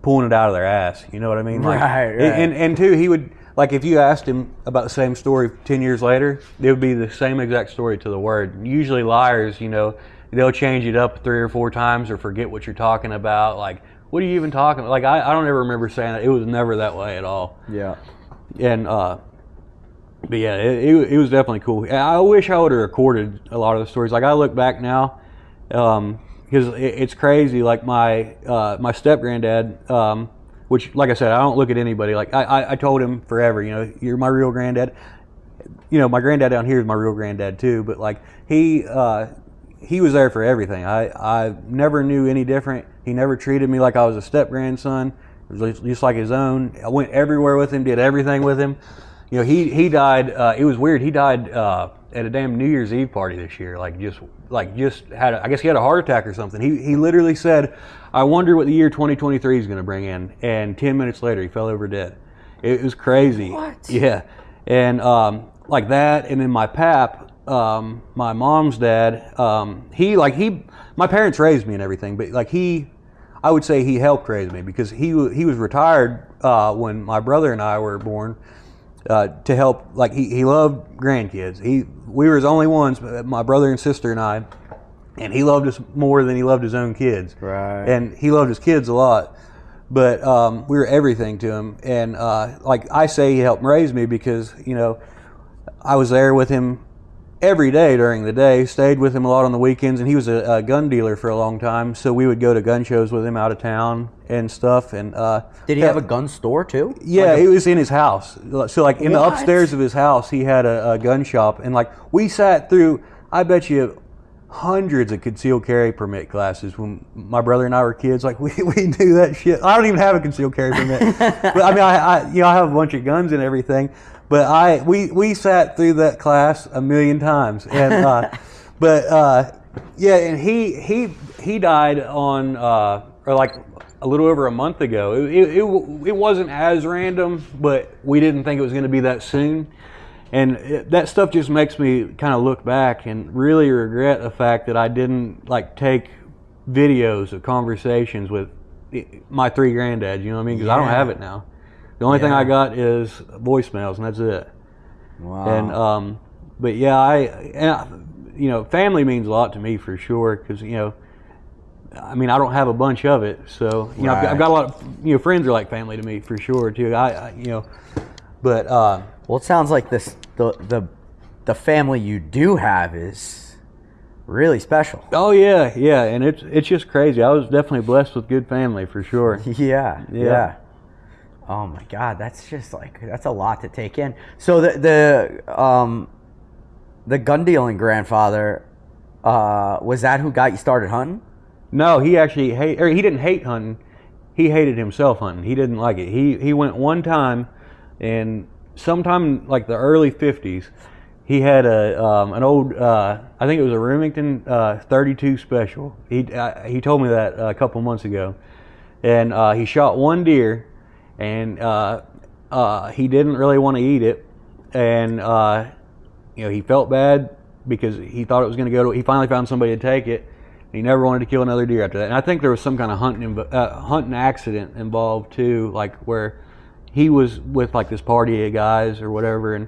pulling it out of their ass. You know what I mean? Right. And two, he would, if you asked him about the same story 10 years later, it would be the same exact story to the word. Usually liars, they'll change it up 3 or 4 times or forget what you're talking about. What are you even talking about? I don't ever remember saying that. It was never that way at all. Yeah. And but yeah, it was definitely cool. I wish I would have recorded a lot of the stories. I look back now, because it's crazy. My step granddad, which, like I said, I don't look at anybody. I told him forever, you're my real granddad. My granddad down here is my real granddad too. But he was there for everything. I never knew any different. He never treated me like I was a step grandson. It was just like his own. I went everywhere with him, did everything with him. He died. It was weird. He died at a damn New Year's Eve party this year. Just had. I guess he had a heart attack or something. He literally said, "I wonder what the year 2023 is going to bring in." And 10 minutes later, he fell over dead. It was crazy. What? Yeah, and that, and then my pap. my mom's dad, my parents raised me and everything, but like I would say he helped raise me because he was retired when my brother and I were born to help. Like he loved grandkids. We were his only ones, my brother and sister and I, and he loved us more than he loved his own kids. Right. And he loved his kids a lot, but we were everything to him. And like I say, he helped raise me because I was there with him every day during the day, stayed with him a lot on the weekends, and he was a gun dealer for a long time, so we would go to gun shows with him out of town and stuff. And did he have a gun store too? Yeah, it was in his house. So like in the What? upstairs of his house, he had a gun shop, and like we sat through, I bet you, hundreds of concealed carry permit classes when my brother and I were kids. Like we knew that shit. I don't even have a concealed carry permit, but I mean I have a bunch of guns and everything. But we sat through that class a million times, and yeah, and he died on or like a little over a month ago. It wasn't as random, but we didn't think it was going to be that soon, and that stuff just makes me kind of look back and really regret the fact that I didn't like take videos of conversations with my three granddads. You know what I mean? Because I don't have it now. The only thing I got is voicemails, and that's it. Wow. And but yeah, family means a lot to me for sure. Because I mean, I don't have a bunch of it, so I've got a lot of friends are like family to me for sure too. But well, it sounds like the family you do have is really special. Oh yeah, and it's just crazy. I was definitely blessed with good family for sure. Yeah. Oh my God, that's a lot to take in. So the gun dealing grandfather, was that who got you started hunting? No, he actually he didn't hate hunting. He hated himself hunting. He didn't like it. He went one time, and sometime like the early '50s, he had an old I think it was a Remington 32 special. He told me that a couple months ago, and he shot one deer. And he didn't really want to eat it, and he felt bad because he thought it was going to go to. He finally found somebody to take it. And he never wanted to kill another deer after that. And I think there was some kind of hunting accident involved too, like where he was with like this party of guys or whatever, and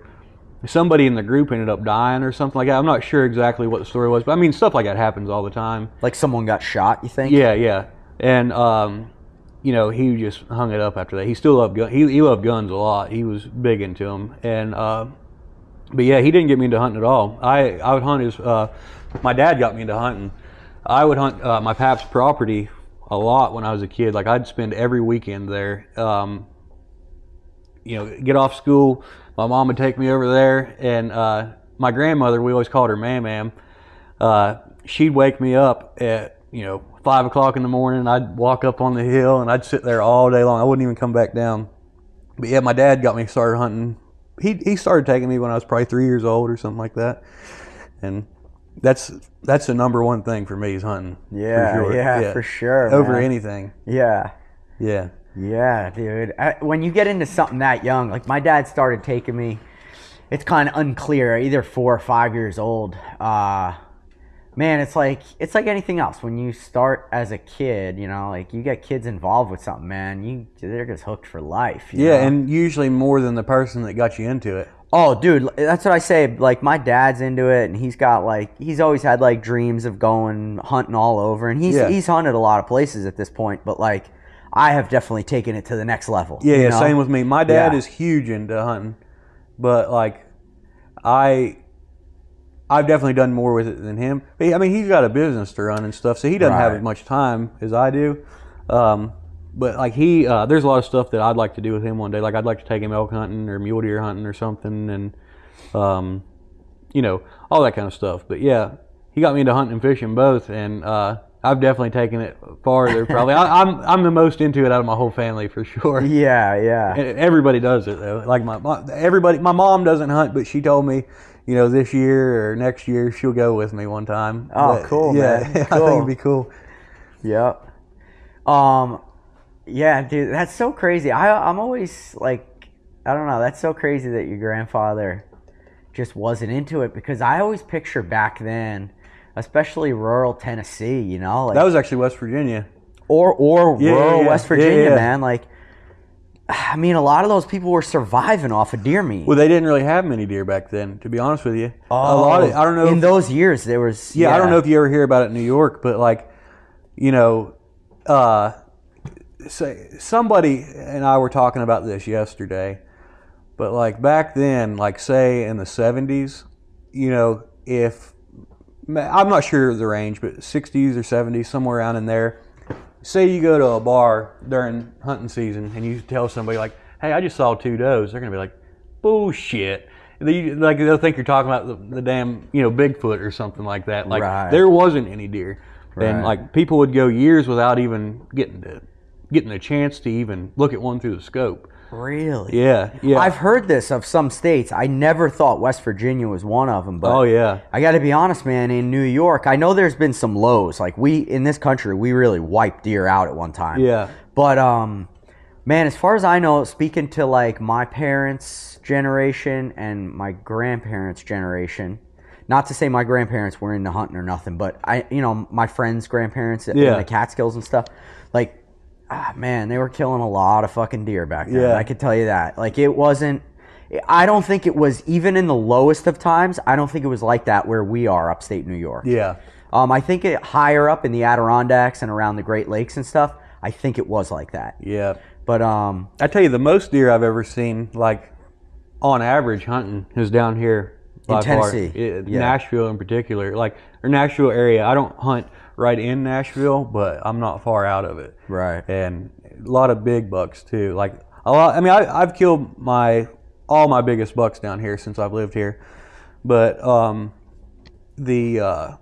somebody in the group ended up dying or something like that. I'm not sure exactly what the story was, but I mean stuff like that happens all the time. Like someone got shot, you think? Yeah, and he just hung it up after that. He still loved guns. He loved guns a lot. He was big into them. And but yeah, he didn't get me into hunting at all. I would hunt my dad got me into hunting. I would hunt my pap's property a lot when I was a kid. Like I'd spend every weekend there. Get off school, my mom would take me over there, and my grandmother, we always called her Mam. She'd wake me up at 5 o'clock in the morning. I'd walk up on the hill and I'd sit there all day long. I wouldn't even come back down. But yeah, my dad got me started hunting. He started taking me when I was probably 3 years old or something like that. And that's the number one thing for me is hunting. Yeah, for sure. Over man. anything. Yeah, dude. When you get into something that young, like my dad started taking me, it's kind of unclear, either 4 or 5 years old. Man, it's like anything else. When you start as a kid, like you get kids involved with something, man, they're just hooked for life. You know? And usually more than the person that got you into it. Oh, dude, that's what I say. Like my dad's into it, and he's always had like dreams of going hunting all over, and he's hunted a lot of places at this point. But like, I have definitely taken it to the next level. Yeah, same with me. My dad is huge into hunting, but like, I've definitely done more with it than him. But, I mean, he's got a business to run and stuff, so he doesn't have as much time as I do. But like there's a lot of stuff that I'd like to do with him one day. Like I'd like to take him elk hunting or mule deer hunting or something, and all that kind of stuff. But yeah, he got me into hunting and fishing both, and I've definitely taken it farther. Probably I'm the most into it out of my whole family for sure. Yeah. And everybody does it though. Like my mom doesn't hunt, but she told me, this year or next year she'll go with me one time. Oh, but, cool, man. Cool. I think it'd be cool. Yep. Yeah, dude, that's so crazy. I'm always like, I don't know, that's so crazy that your grandfather just wasn't into it, because I always picture back then, especially rural Tennessee, you know, like, that was actually West Virginia. or rural West Virginia, yeah. man. Like, I mean, a lot of those people were surviving off of deer meat. Well, they didn't really have many deer back then, to be honest with you. Oh, a lot of, I don't know. In those years, there was. I don't know if you ever hear about it in New York, but like, you know, say somebody and I were talking about this yesterday, but like back then, like say in the 70s, you know, if I'm not sure the range, but 60s or 70s, somewhere around in there. Say you go to a bar during hunting season and you tell somebody like, "Hey, I just saw 2 does." They're gonna be like, "Bullshit!" Like they'll think you're talking about the damn, you know, Bigfoot or something like that. Like there wasn't any deer, and like people would go years without even getting a chance to even look at one through the scope. Really? Yeah. I've heard this of some states. I never thought West Virginia was one of them. But oh yeah. I got to be honest, man. In New York, I know there's been some lows. Like in this country, we really wiped deer out at one time. Yeah. But man, as far as I know, speaking to like my parents' generation and my grandparents' generation. Not to say my grandparents were into hunting or nothing, but my friends' grandparents in the Catskills and stuff, like. Man, they were killing a lot of fucking deer back then. Yeah. I could tell you that. Like, it wasn't... I don't think it was, even in the lowest of times, I don't think it was like that where we are upstate New York. Yeah. I think higher up in the Adirondacks and around the Great Lakes and stuff, I think it was like that. Yeah. But, I tell you, the most deer I've ever seen, like, on average hunting, is down here. In Tennessee. Nashville in particular. Like, or Nashville area. I don't hunt right in Nashville, but I'm not far out of it. Right. And a lot of big bucks too. Like a lot. I mean, I've killed all my biggest bucks down here since I've lived here, but the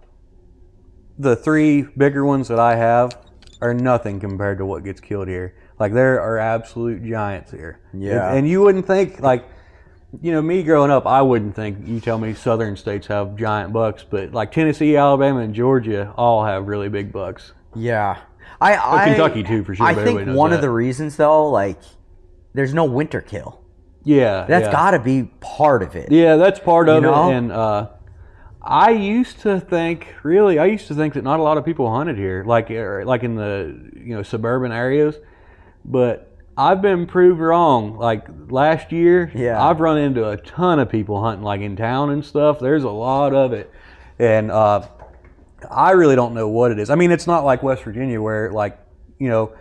3 bigger ones that I have are nothing compared to what gets killed here. Like there are absolute giants here. Yeah. And you wouldn't think, like, you know, me growing up, I wouldn't think, you tell me southern states have giant bucks, but like Tennessee, Alabama, and Georgia all have really big bucks. Yeah. Kentucky too, for sure. I think one of the reasons, though, like, there's no winter kill. Yeah. That's got to be part of it. Yeah, that's part of it. know? And I used to think that not a lot of people hunted here, like in the, you know, suburban areas, but I've been proved wrong. Like last year, I've run into a ton of people hunting like in town and stuff. There's a lot of it. And I really don't know what it is. I mean, it's not like West Virginia where, like, you know,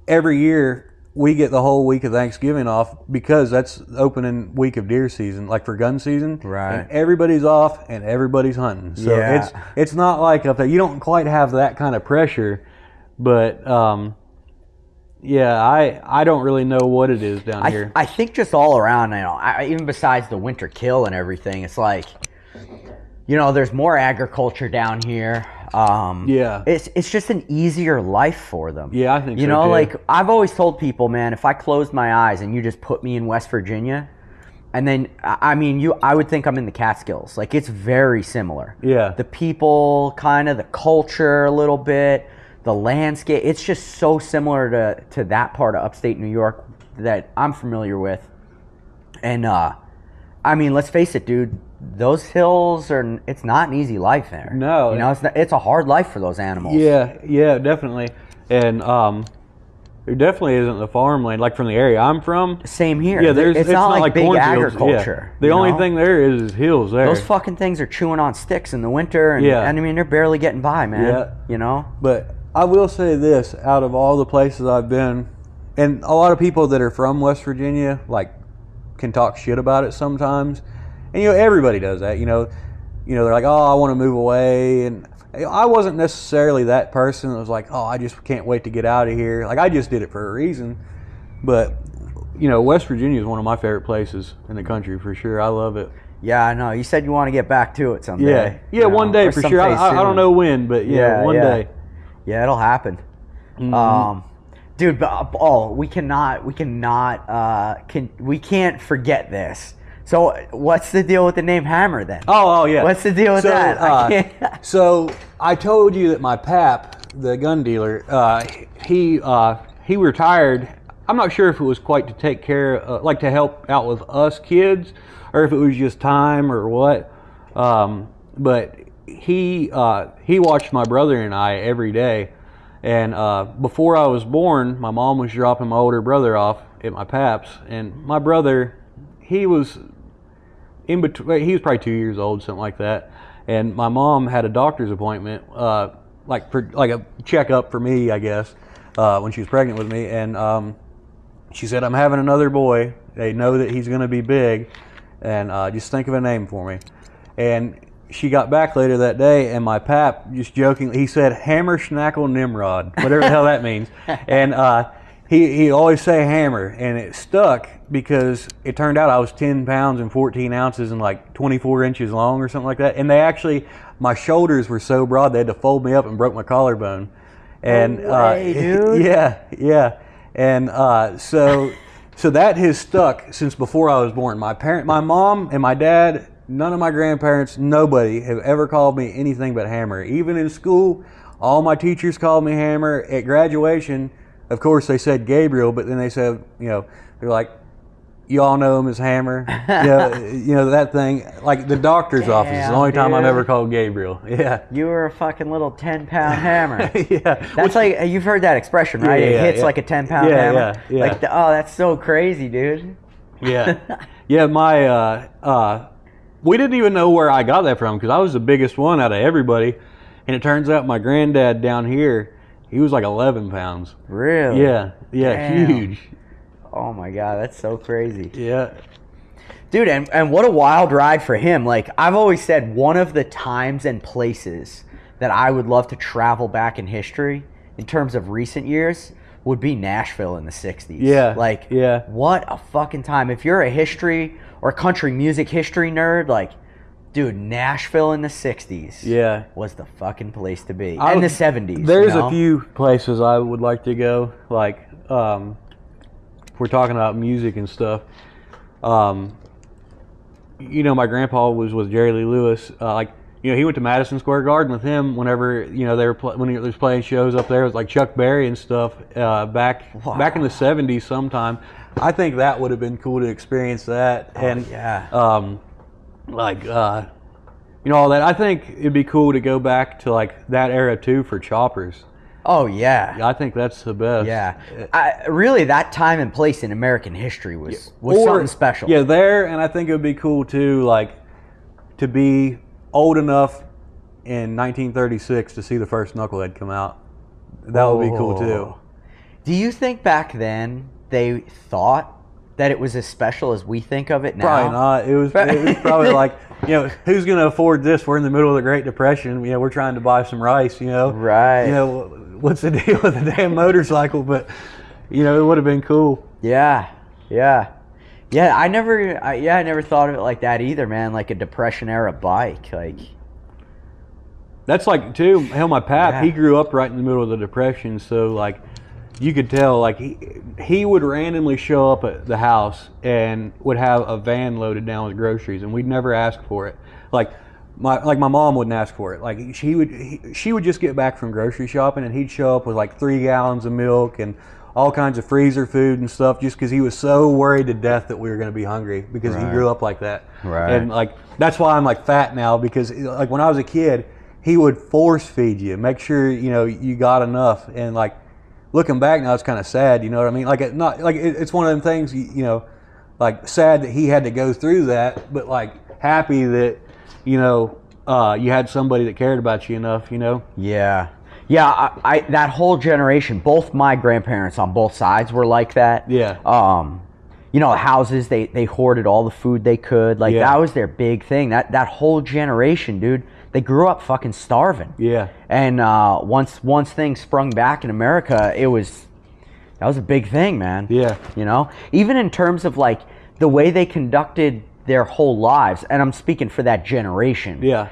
every year we get the whole week of Thanksgiving off because that's the opening week of deer season, like for gun season. Right. And everybody's off and everybody's hunting. So it's not like up there. You don't quite have that kind of pressure, but yeah, I don't really know what it is down here. I think just all around, you know, even besides the winter kill and everything, it's like, you know, there's more agriculture down here. It's just an easier life for them. Yeah, I think so, you know, too. like I've always told people, man, if I closed my eyes and you just put me in West Virginia, and then I mean, I would think I'm in the Catskills. Like it's very similar. Yeah. The people, kind of the culture, a little bit. The landscape, it's just so similar to that part of upstate New York that I'm familiar with. And, I mean, let's face it, dude, those hills it's not an easy life there. No. You know, it's a hard life for those animals. Yeah, definitely. And there definitely isn't the farmland, like from the area I'm from. Same here. Yeah, it's not like big agriculture. The only thing there is hills there. Those fucking things are chewing on sticks in the winter. And I mean, they're barely getting by, man. Yeah. You know? But I will say this, out of all the places I've been, and a lot of people that are from West Virginia, like, can talk shit about it sometimes. And, you know, everybody does that, you know, they're like, oh, I want to move away. And I wasn't necessarily that person that was like, oh, I just can't wait to get out of here. Like, I just did it for a reason. But, you know, West Virginia is one of my favorite places in the country for sure. I love it. Yeah, I know. You said you want to get back to it someday. Yeah, one day for sure. I don't know when, but one day. Yeah, it'll happen. Mm-hmm. Dude, but we can't forget this. So, what's the deal with the name Hammer then? Oh yeah. What's the deal with that? So I told you that my pap, the gun dealer, he retired I'm not sure if it was quite to take care, like to help out with us kids, or if it was just time or what. But he watched my brother and I every day. And before I was born, my mom was dropping my older brother off at my pap's, and my brother, he was in between. He was probably 2 years old, something like that. And my mom had a doctor's appointment, like a checkup for me, I guess, when she was pregnant with me. And she said, "I'm having another boy. They know that he's going to be big, and just think of a name for me." And she got back later that day, and my pap, just jokingly, he said, "Hammer Schnackle Nimrod," whatever the hell that means. And he always say hammer, and it stuck because it turned out I was 10 pounds and 14 ounces and like 24 inches long or something like that. And they actually, my shoulders were so broad they had to fold me up and broke my collarbone. And no way, dude. yeah. And so that has stuck since before I was born. My mom and my dad, none of my grandparents, nobody have ever called me anything but Hammer. Even in school, all my teachers called me Hammer. At graduation, of course, they said Gabriel, but then they said, they're like, "You all know him as Hammer." That thing. Like the doctor's office is the only time I've ever called Gabriel. Yeah. You were a fucking little 10-pound hammer. Yeah. That's like, you've heard that expression, right? It hits like a 10-pound hammer. Yeah. Like, that's so crazy, dude. Yeah. Yeah, we didn't even know where I got that from because I was the biggest one out of everybody. And it turns out my granddad down here, he was like 11 pounds. Really? Yeah. Damn. Huge. Oh my God, that's so crazy. Yeah. Dude, and what a wild ride for him. Like, I've always said, one of the times and places that I would love to travel back in history, in terms of recent years, would be Nashville in the 60s. Yeah. Like, what a fucking time. If you're a history or country music history nerd, like, dude, Nashville in the 60s was the fucking place to be. And the 70s. There's a few places I would like to go. Like, if we're talking about music and stuff, my grandpa was with Jerry Lee Lewis. He went to Madison Square Garden with him whenever, when he was playing shows up there with like Chuck Berry and stuff back in the 70s sometime. I think that would have been cool to experience that. All that. I think it'd be cool to go back to like that era too for choppers. Oh yeah. I think that's the best. Yeah. Really, that time and place in American history was something special. Yeah, there, and I think it would be cool too, like, to be old enough in 1936 to see the first Knucklehead come out. That would be cool too. Do you think back then they thought that it was as special as we think of it now? Probably not. It was probably like, who's going to afford this? We're in the middle of the Great Depression. We're trying to buy some rice, Right. What's the deal with the damn motorcycle? But, it would have been cool. Yeah. I never thought of it like that either, man. Like a Depression era bike. Like, that's like, too, hell, my pap, he grew up right in the middle of the Depression. So, like, you could tell, like, he would randomly show up at the house and would have a van loaded down with groceries, and we'd never ask for it. Like my mom wouldn't ask for it. Like, she would just get back from grocery shopping, and he'd show up with like 3 gallons of milk and all kinds of freezer food and stuff, just because he was so worried to death that we were going to be hungry, because he grew up like that. Right. And like, that's why I'm like fat now, because like when I was a kid, he would force feed you, make sure you got enough. And like, looking back now, it's kind of sad. You know what I mean? Like, it's one of them things. Like, sad that he had to go through that, but like happy that you had somebody that cared about you enough. Yeah. I that whole generation, both my grandparents on both sides were like that. Yeah. Houses, they hoarded all the food they could. Like, that was their big thing. That whole generation, dude, they grew up fucking starving. Yeah. And once things sprung back in America, that was a big thing, man. Yeah. Even in terms of like the way they conducted their whole lives, and I'm speaking for that generation. Yeah.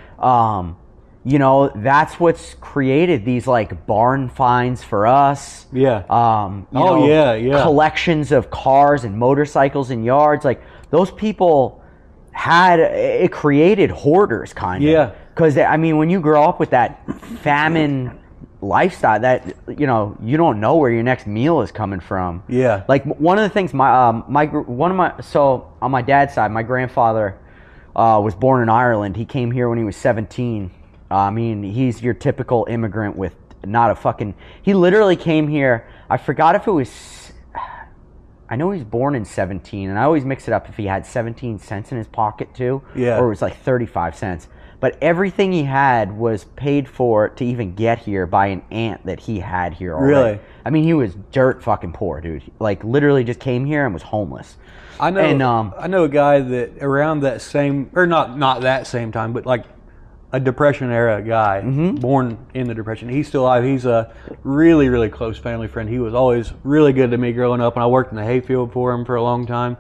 That's what's created these like barn finds for us. Yeah. Collections of cars and motorcycles in yards. Like, those people it created hoarders, kind of. Yeah. Because, when you grow up with that famine lifestyle that, you know, you don't know where your next meal is coming from. Yeah. Like one of the things so on my dad's side, my grandfather was born in Ireland. He came here when he was 17. I mean, he's your typical immigrant with not a fucking, he literally came here. I forgot if it was, I know he was born in 17, and I always mix it up if he had 17 cents in his pocket too, Yeah. or it was like 35 cents. But everything he had was paid for to even get here by an aunt that he had here already. Really? I mean, he was dirt fucking poor, dude. Like, literally just came here and was homeless. I know. And, I know a guy that around that same, or not that same time, but like a Depression era guy, born in the Depression. He's still alive. He's a really, really close family friend. He was always really good to me growing up, and I worked in the hayfield for him for a long time.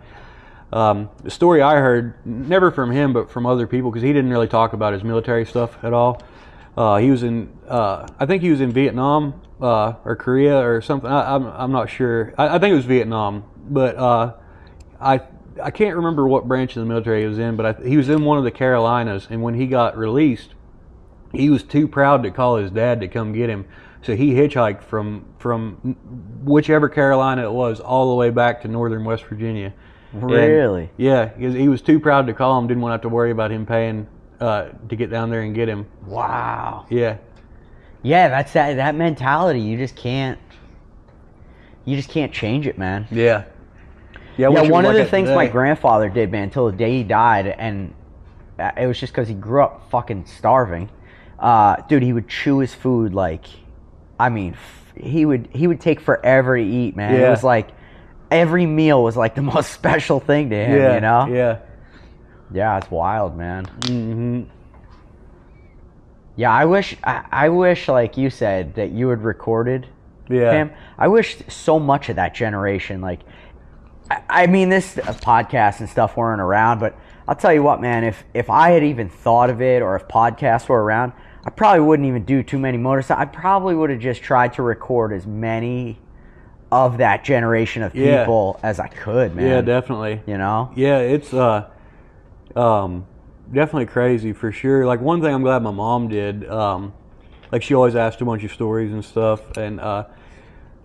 The story I heard, never from him, but from other people, because he didn't really talk about his military stuff at all. He was in, I think he was in Vietnam or Korea or something. I'm not sure. I think it was Vietnam, but I can't remember what branch of the military he was in. But he was in one of the Carolinas, and when he got released, he was too proud to call his dad to come get him. So he hitchhiked from whichever Carolina it was all the way back to northern West Virginia. Really? And, yeah, he was too proud to call him. Didn't want to have to worry about him paying to get down there and get him. Wow. Yeah. Yeah, that's that mentality. You just can't change it, man. Yeah. Yeah, one of the things my grandfather did, man, until the day he died, and it was just because he grew up fucking starving. Dude, he would chew his food like, I mean, he would take forever to eat, man. Yeah. It was like every meal was like the most special thing to him, you know? Yeah. Yeah, it's wild, man. Mm-hmm. Yeah, I wish, like you said, that you had recorded him. I wish so much of that generation, like, I mean, this podcast and stuff weren't around, but I'll tell you what, man, if I had even thought of it, or if podcasts were around, I probably wouldn't even do too many motorcycles. I probably would have just tried to record as many of that generation of people as I could, man. Yeah, definitely. You know? Yeah, it's definitely crazy for sure. Like, one thing I'm glad my mom did, like, she always asked a bunch of stories and stuff, and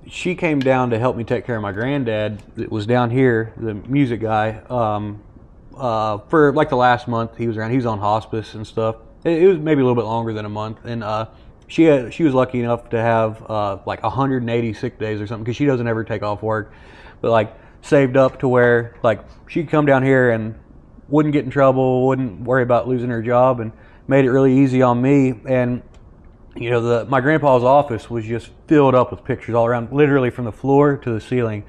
she came down to help me take care of my granddad that was down here, the music guy, for like the last month he was around. He was on hospice and stuff. It was maybe a little bit longer than a month, and she was lucky enough to have like 180 sick days or something, because she doesn't ever take off work, but like saved up to where like she'd come down here and wouldn't get in trouble, wouldn't worry about losing her job, and made it really easy on me. And you know, my grandpa's office was just filled up with pictures all around, literally from the floor to the ceiling.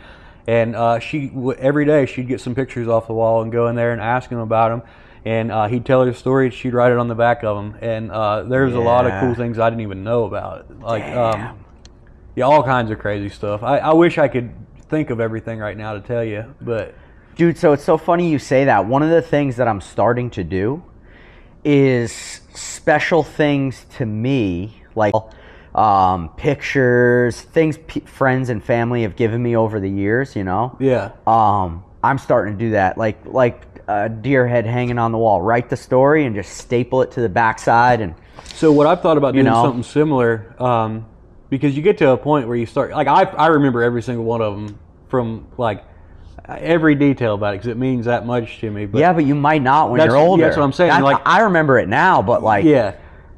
And every day she'd get some pictures off the wall and go in there and ask him about them. And he'd tell her stories. She'd write it on the back of them. And there's a lot of cool things I didn't even know about. Like, yeah, all kinds of crazy stuff. I wish I could think of everything right now to tell you, but dude, so it's so funny you say that. One of the things that I'm starting to do is special things to me, like pictures, things friends and family have given me over the years, you know? Yeah. I'm starting to do that, like a deer head hanging on the wall. Write the story and just staple it to the backside. And so what I've thought about doing something similar, because you get to a point where you start, like, I remember every single one of them from like every detail about it, because it means that much to me. But yeah, but you might not when you're older. That's what I'm saying. I remember it now, but like,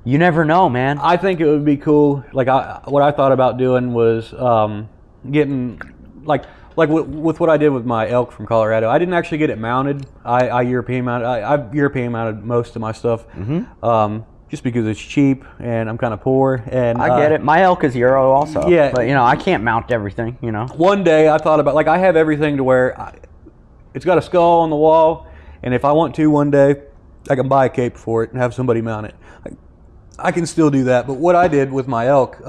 you never know, man. I think it would be cool. Like, what I thought about doing was getting like with what I did with my elk from Colorado. I didn't actually get it mounted. I European mounted. I've European mounted most of my stuff, just because it's cheap and I'm kind of poor. And I get it. My elk is Euro also. Yeah, but you know, I can't mount everything. You know. One day I thought about, like, I have everything to where it's got a skull on the wall, and if I want to one day, I can buy a cape for it and have somebody mount it. I can still do that. But what I did with my elk,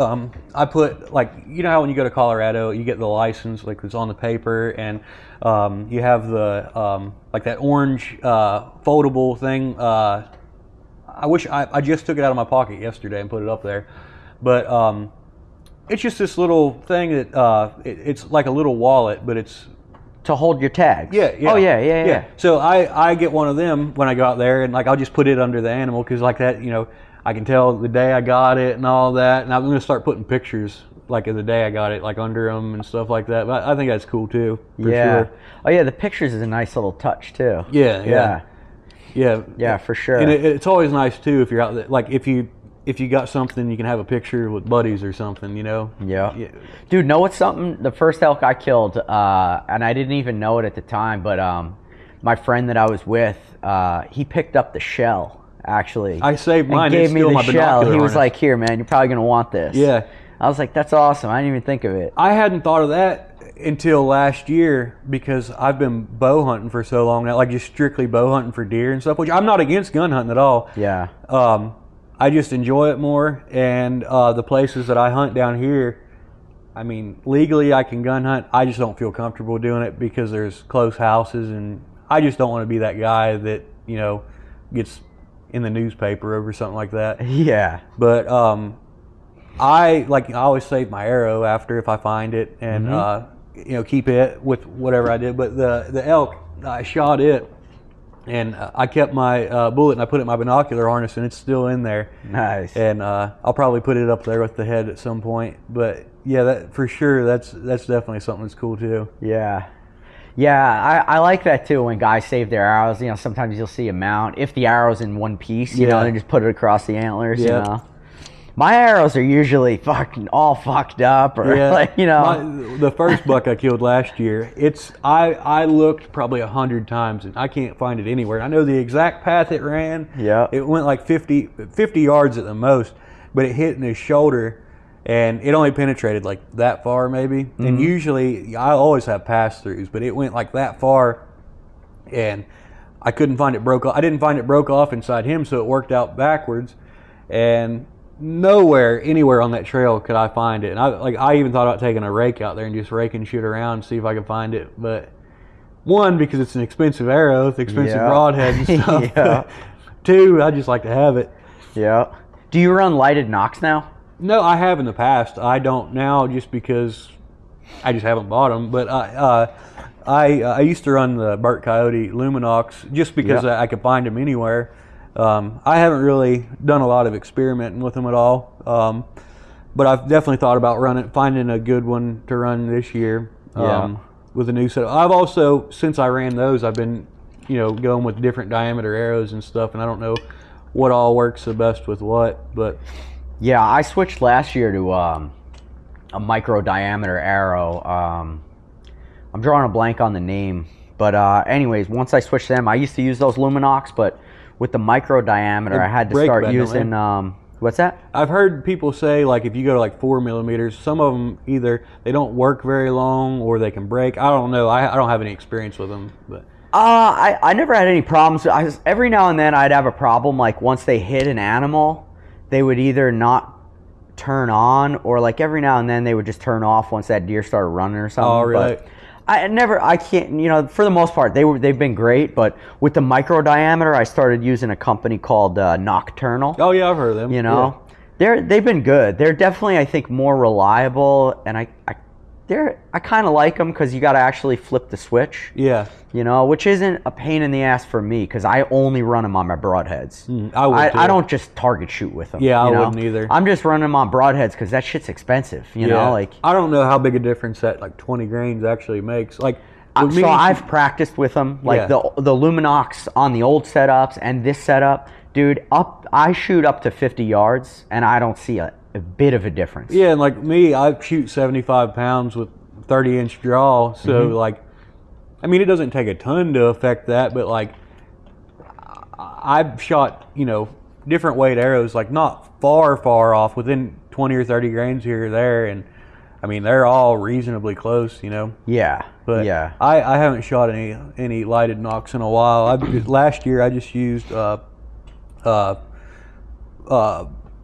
I put, like, you know how when you go to Colorado, you get the license, like, it's on the paper, and you have the like that orange foldable thing. I wish I just took it out of my pocket yesterday and put it up there, but it's just this little thing that it's like a little wallet, but it's To hold your tags. Yeah, yeah. Oh yeah. So I get one of them when I go out there, and like I'll just put it under the animal because like that, you know, I can tell the day I got it and all that. And I'm going to start putting pictures like of the day I got it, like under them and stuff like that. But I think that's cool too. For sure. Oh yeah, the pictures is a nice little touch too. Yeah, for sure. And it's always nice too if you're out there, like if you got something, you can have a picture with buddies or something, you know? Yeah. Dude, know what's something? The first elk I killed, and I didn't even know it at the time, but my friend that I was with, he picked up the shell, actually. I saved mine. And gave me the shell. He was harness. like, here, man, you're probably going to want this. Yeah. I was like, that's awesome. I didn't even think of it. I hadn't thought of that until last year because I've been bow hunting for so long now, like just strictly bow hunting for deer and stuff, which I'm not against gun hunting at all. Yeah. I just enjoy it more, and the places that I hunt down here, I mean, legally I can gun hunt. I just don't feel comfortable doing it because there's close houses, and I just don't want to be that guy that, you know, gets in the newspaper over something like that. Yeah. But I always save my arrow after if I find it, and you know, keep it with whatever I did. But the elk, I shot it. And I kept my bullet and I put it in my binocular harness, and it's still in there. Nice. And I'll probably put it up there with the head at some point. But yeah, that for sure, that's definitely something that's cool too. Yeah. Yeah, I like that too when guys save their arrows. You know, sometimes you'll see a mount, if the arrow's in one piece, you know, and just put it across the antlers, you know. My arrows are usually fucking all fucked up, or like, you know. The first buck I killed last year, I looked probably 100 times and I can't find it anywhere. I know the exact path it ran. Yeah. It went like 50 yards at the most, but it hit in his shoulder, and it only penetrated like that far maybe. And usually I always have pass throughs, but it went like that far, and I couldn't find it broke off. I didn't find it broke off inside him, so it worked out backwards, and anywhere on that trail could I find it. And I even thought about taking a rake out there and just raking shit around and see if I could find it. But one, because it's an expensive arrow, it's expensive broadhead and stuff. Two, I just like to have it. Yeah. Do you run lighted nocks now? No, I have in the past. I don't now just because I just haven't bought them. But I used to run the Burt Coyote Luminox just because I could find them anywhere. I haven't really done a lot of experimenting with them at all, but I've definitely thought about finding a good one to run this year with a new setup. I've also, since I ran those, I've been, you know, going with different diameter arrows and stuff, and I don't know what all works the best with what, but yeah, I switched last year to a micro diameter arrow. I'm drawing a blank on the name, but anyways, once I switched to them, I used to use those Luminox, but with the micro diameter, I had to start using, what's that? I've heard people say, like, if you go to like 4 millimeters, some of them either they don't work very long or they can break. I don't know. I don't have any experience with them. But I never had any problems. Every now and then I'd have a problem, like once they hit an animal, they would either not turn on, or like every now and then they would just turn off once that deer started running or something. Oh, really? But I can't, you know, for the most part, they've been great, but with the micro diameter, I started using a company called Nocturnal. Oh yeah, I've heard of them. You know, they've been good. They're definitely, I think, more reliable, and I kind of like them because you got to actually flip the switch. Yeah. You know, which isn't a pain in the ass for me because I only run them on my broadheads. I don't just target shoot with them. Yeah, I wouldn't either. I'm just running them on broadheads because that shit's expensive. You know, like I don't know how big a difference that like 20 grains actually makes. Like, so I've practiced with them, like the Luminox on the old setups and this setup, dude. I shoot up to 50 yards and I don't see a bit of a difference. Yeah, and like me, I shoot 75 pounds with 30-inch draw, so like, I mean, it doesn't take a ton to affect that, but like, I've shot, you know, different weight arrows, like not far off, within 20 or 30 grains here or there, and I mean, they're all reasonably close, you know. Yeah. But I haven't shot any lighted nocks in a while. Last year I just used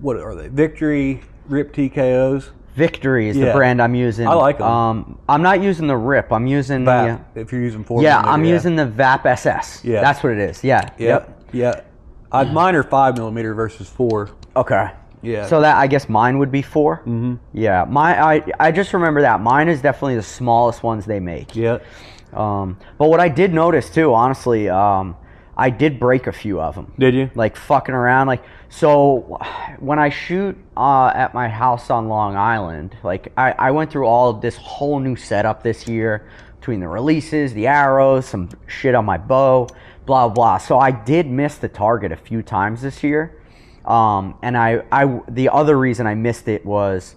what are they? Victory Rip TKOs. Victory is the brand I'm using. I like them. I'm not using the Rip. I'm using VAP, if you're using 4 millimeter. I'm using the VAP SS. Yeah. That's what it is. Yeah. Yep. Yeah. Mine are 5 millimeter versus 4. Okay. Yeah. So that, I guess mine would be 4. Mm-hmm. Yeah. I just remember that mine is definitely the smallest ones they make. Yeah. But what I did notice too, honestly, I did break a few of them. Did you? Like fucking around. Like, so when I shoot at my house on Long Island, like I went through all of this whole new setup this year between the releases, the arrows, some shit on my bow, blah, blah. So I did miss the target a few times this year. And the other reason I missed it was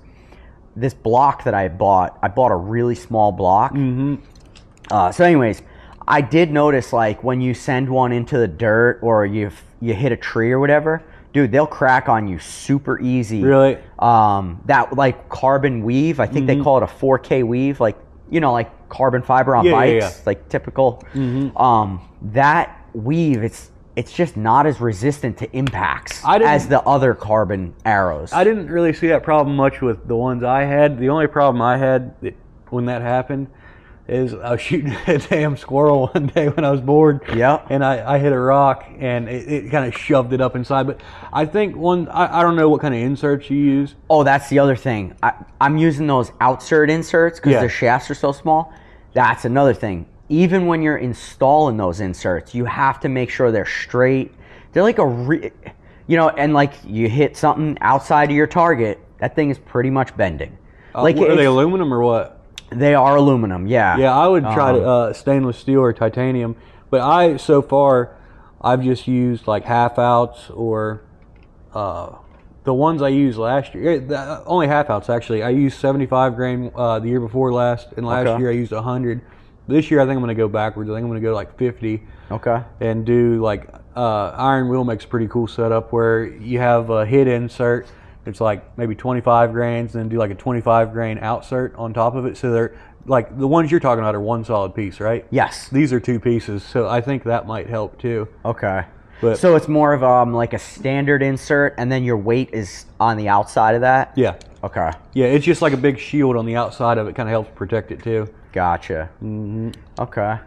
this block that I bought a really small block. So anyways, I did notice, like, when you send one into the dirt or you hit a tree or whatever, dude, they'll crack on you super easy. Really? That, like, carbon weave, I think they call it a 4K weave, like, you know, like carbon fiber on bikes, like typical. That weave, it's just not as resistant to impacts as the other carbon arrows. I didn't really see that problem much with the ones I had. The only problem I had when that happened is I was shooting a damn squirrel one day when I was bored. Yeah. And I hit a rock and it kind of shoved it up inside. But I think I don't know what kind of inserts you use. Oh, that's the other thing. I'm using those outsert inserts because their shafts are so small. That's another thing. Even when you're installing those inserts, you have to make sure they're straight. They're like and like you hit something outside of your target, that thing is pretty much bending. Like, are they aluminum or what? They are aluminum, yeah. Yeah, I would try stainless steel or titanium, but so far I've just used like half outs or the ones I used last year. Only half outs actually. I used 75 grain the year before last, and last year I used 100. This year I think I'm going to go backwards. I think I'm going to go like 50. Okay. And do like Iron Wheel makes a pretty cool setup where you have a hit insert. It's like maybe 25 grains, and then do like a 25 grain outsert on top of it. So they're like the ones you're talking about are one solid piece, right? Yes. These are two pieces, so I think that might help too. Okay. But, so it's more of like a standard insert, and then your weight is on the outside of that? Yeah. Okay. Yeah, it's just like a big shield on the outside of it, kind of helps protect it too. Gotcha. Okay.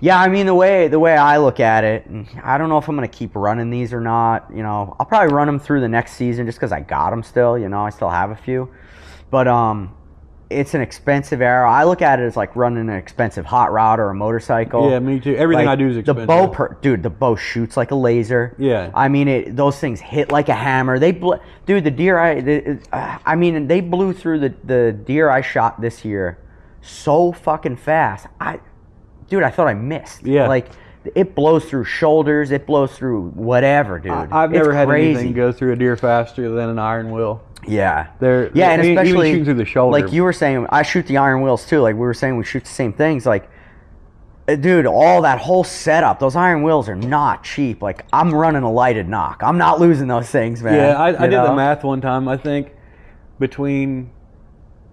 Yeah, I mean, the way I look at it, I don't know if I'm going to keep running these or not. You know, I'll probably run them through the next season just because I got them still. You know, I still have a few. But it's an expensive arrow. I look at it as like running an expensive hot rod or a motorcycle. Yeah, me too. Everything like, I do is expensive. The bow shoots like a laser. Yeah. I mean, those things hit like a hammer. Dude, the deer they blew through the deer I shot this year so fucking fast. Dude, I thought I missed. Yeah. Like, it blows through shoulders. It blows through whatever, dude. I've never had anything go through a deer faster than an Iron Wheel. Yeah. And especially even shooting through the shoulder. Like you were saying, I shoot the Iron Wheels too. Like we were saying, we shoot the same things. Like, dude, all that whole setup, those Iron Wheels are not cheap. Like, I'm running a lighted knock. I'm not losing those things, man. Yeah, I did the math one time. I think between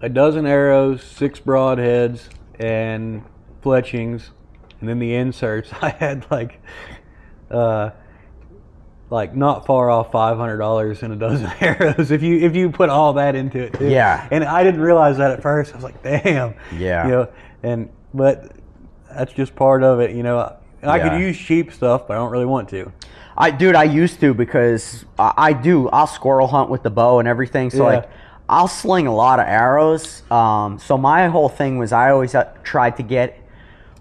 a dozen arrows, 6 broadheads, and fletchings, and then the inserts, I had like not far off $500 in a dozen arrows if you put all that into it too. Yeah. And I didn't realize that at first. I was like, damn. Yeah. You know, but that's just part of it. You know, I could use cheap stuff, but I don't really want to. I used to because I'll squirrel hunt with the bow and everything. So like, I'll sling a lot of arrows. So my whole thing was I always tried to get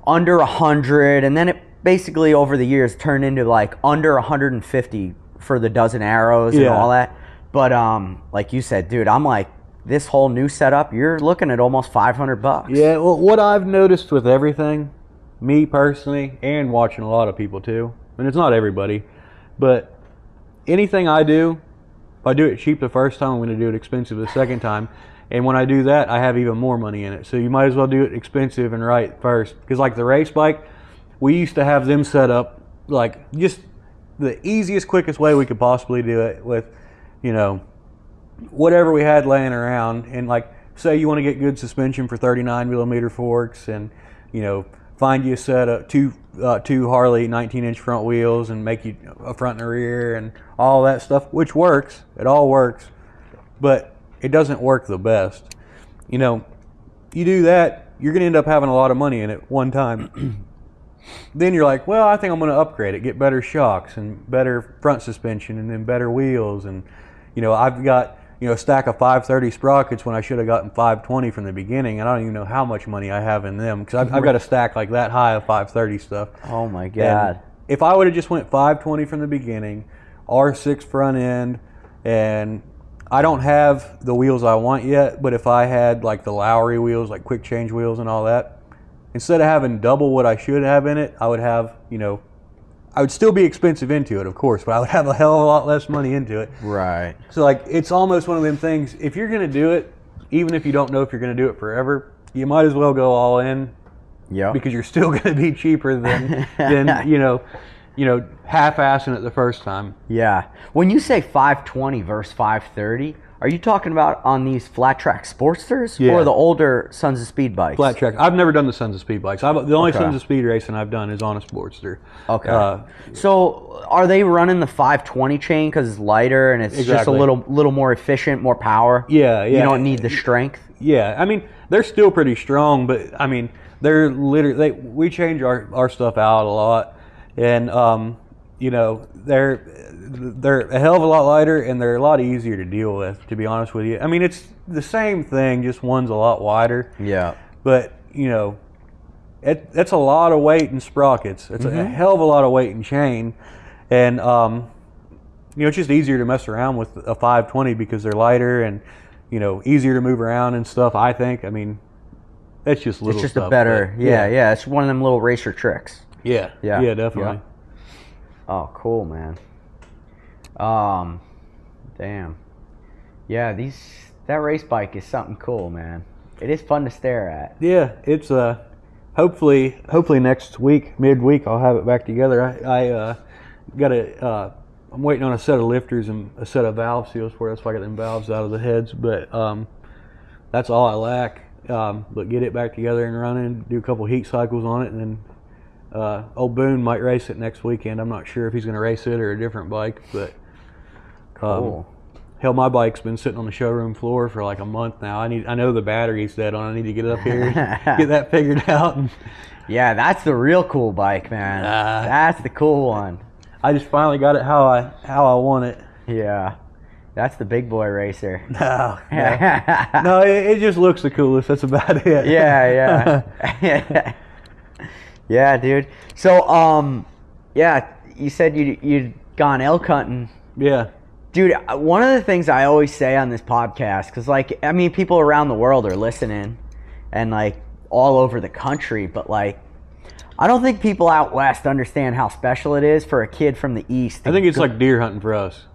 under 100, and then it basically over the years turned into like under 150 for the dozen arrows and all that. But like you said, dude, I'm like, this whole new setup, you're looking at almost $500. Yeah, well, what I've noticed with everything, me personally, and watching a lot of people too, and it's not everybody, but anything I do, if I do it cheap the first time, I'm going to do it expensive the second time. And when I do that, I have even more money in it. So you might as well do it expensive and right first. Because like the race bike, we used to have them set up like just the easiest, quickest way we could possibly do it with, you know, whatever we had laying around. And like, say you want to get good suspension for 39 millimeter forks, and, you know, find you a set of two Harley 19-inch front wheels and make you a front and a rear and all that stuff, which works. It all works. But it doesn't work the best. You know, you do that, you're going to end up having a lot of money in it one time. Then you're like, well, I think I'm going to upgrade it, get better shocks and better front suspension and then better wheels. And, you know, I've got, a stack of 530 sprockets when I should have gotten 520 from the beginning, and I don't even know how much money I have in them because I've got a stack like that high of 530 stuff. Oh my God. And if I would have just went 520 from the beginning, R6 front end, and I don't have the wheels I want yet, but if I had like the Lowry wheels, like quick change wheels and all that, instead of having double what I should have in it, I would have, I would still be expensive into it, of course, but I would have a hell of a lot less money into it. Right. So, like, it's almost one of them things, if you're going to do it, even if you don't know if you're going to do it forever, you might as well go all in. Yeah. Because you're still going to be cheaper than half-assing it the first time. Yeah. When you say 520 versus 530, are you talking about on these flat track Sportsters or the older Sons of Speed bikes? Flat track. I've never done the Sons of Speed bikes. The only Sons of Speed racing I've done is on a Sportster. Okay. So are they running the 520 chain because it's lighter and it's just a little more efficient, more power? Yeah. You don't need the strength? Yeah. I mean, they're still pretty strong, but I mean, they're literally, we change our stuff out a lot, and they're a hell of a lot lighter and they're a lot easier to deal with, to be honest with you. I mean, it's the same thing, just one's a lot wider. Yeah. But, that's a lot of weight in sprockets. It's a hell of a lot of weight in chain. And, it's just easier to mess around with a 520 because they're lighter and, easier to move around and stuff, I think. I mean, it's just little stuff. It's just a better, yeah. It's one of them little racer tricks. Yeah, definitely. Yeah. Oh, cool, man. Damn. Yeah, that race bike is something cool, man. It is fun to stare at. Yeah, it's hopefully next week, midweek, I'll have it back together. I I'm waiting on a set of lifters and a set of valve seals for it. That's why I got them valves out of the heads, but that's all I lack. But get it back together and running, do a couple heat cycles on it, and then old Boone might race it next weekend. I'm not sure if he's going to race it or a different bike, but cool. Hell, my bike's been sitting on the showroom floor for like a month now. I know the battery's dead on. I need to get it up here, get that figured out. Yeah, that's the real cool bike, man. That's the cool one. I just finally got it how I want it. Yeah, that's the big boy racer. No, it just looks the coolest. That's about it. Yeah. Yeah, dude. So, you said you'd gone elk hunting. Yeah. Dude, one of the things I always say on this podcast, because, people around the world are listening and, all over the country, but, I don't think people out west understand how special it is for a kid from the east. I think it's like deer hunting for us.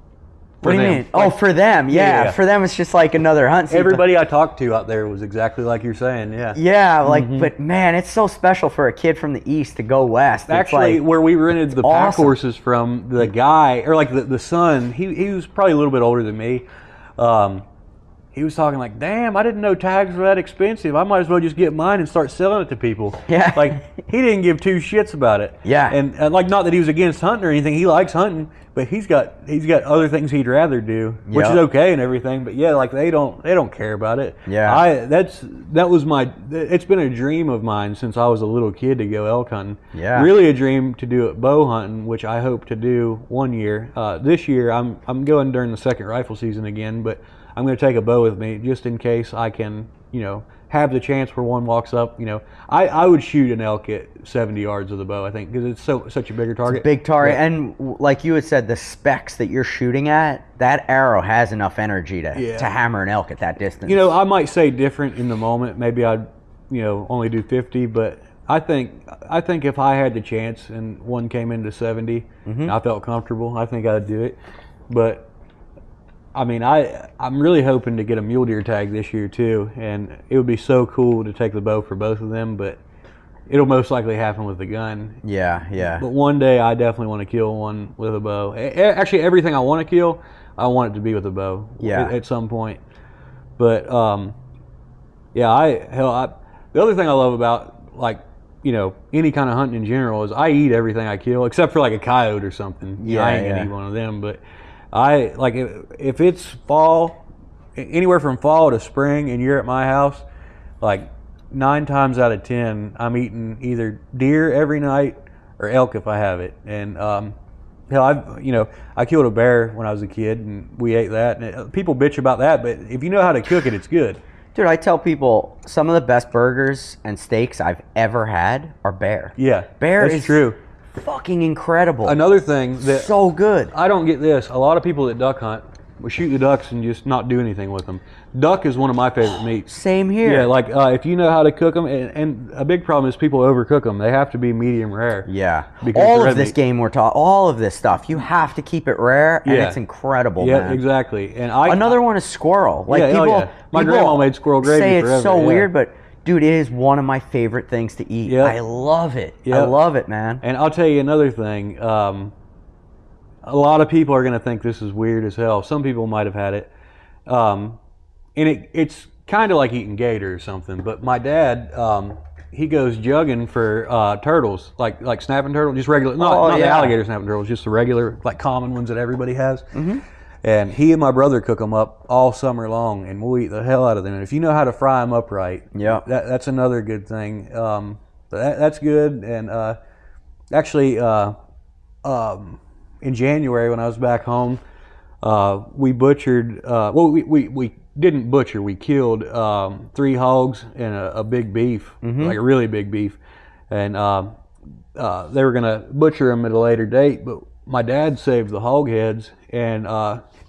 What do you mean? For them, yeah. For them, it's just like another hunt season. Everybody I talked to out there was exactly like you're saying, yeah. Yeah, but man, it's so special for a kid from the east to go west. Actually, where we rented the pack horses from, the guy, or the son, he was probably a little bit older than me. He was talking like, damn, I didn't know tags were that expensive. I might as well just get mine and start selling it to people. Yeah. He didn't give two shits about it. Yeah. And not that he was against hunting or anything. He likes hunting, but he's got other things he'd rather do, which is okay and everything. But yeah, they don't care about it. Yeah. It's been a dream of mine since I was a little kid to go elk hunting. Yeah. Really a dream to do it bow hunting, which I hope to do one year. This year I'm going during the second rifle season again, but I'm going to take a bow with me just in case I can, have the chance where one walks up. I would shoot an elk at 70 yards with a bow, I think, because it's such a bigger target. It's a big target, and like you had said, the specs that you're shooting at, that arrow has enough energy to hammer an elk at that distance. I might say different in the moment. Maybe I'd, only do 50, but I think if I had the chance and one came into 70, and I felt comfortable, I think I'd do it. But I mean, I'm really hoping to get a mule deer tag this year too, and it would be so cool to take the bow for both of them, but it'll most likely happen with the gun. Yeah. But one day I definitely want to kill one with a bow. Actually, everything I want to kill, I want it to be with a bow. Yeah. At some point. But the other thing I love about any kind of hunting in general is I eat everything I kill except for a coyote or something. I ain't gonna eat one of them, but if it's fall, anywhere from fall to spring, and you're at my house, 9 times out of 10, I'm eating either deer every night or elk if I have it. And hell, I killed a bear when I was a kid, and we ate that. And people bitch about that, but if you know how to cook it, it's good. Dude, I tell people some of the best burgers and steaks I've ever had are Bear. Yeah, Bear that's is true. Fucking incredible. Another thing that so good. I don't get this. A lot of people that duck hunt will shoot the ducks and just not do anything with them. Duck is one of my favorite meats. Same here. Yeah, like if you know how to cook them, and a big problem is people overcook them. They have to be medium rare. Yeah. All of this game we're talking, all of this stuff, you have to keep it rare, and it's incredible, yeah, man. exactly. And another one is squirrel. Like my grandma made squirrel gravy say forever. It's so weird, but dude, it is one of my favorite things to eat. Yep. I love it. Yep. I love it, man. And I'll tell you another thing. A lot of people are going to think this is weird as hell. Some people might have had it. And it's kind of like eating gator or something. But my dad, he goes jugging for turtles, like snapping turtle, just regular, not the alligator snapping turtles, just the regular, like common ones that everybody has. Mm-hmm. And he and my brother cook them up all summer long, and we'll eat the hell out of them. And if you know how to fry them up right, that's another good thing. But that's good. And actually, in January when I was back home, we butchered. We didn't butcher. We killed 3 hogs and a big beef, like a really big beef, and they were gonna butcher them at a later date. But my dad saved the hog heads, and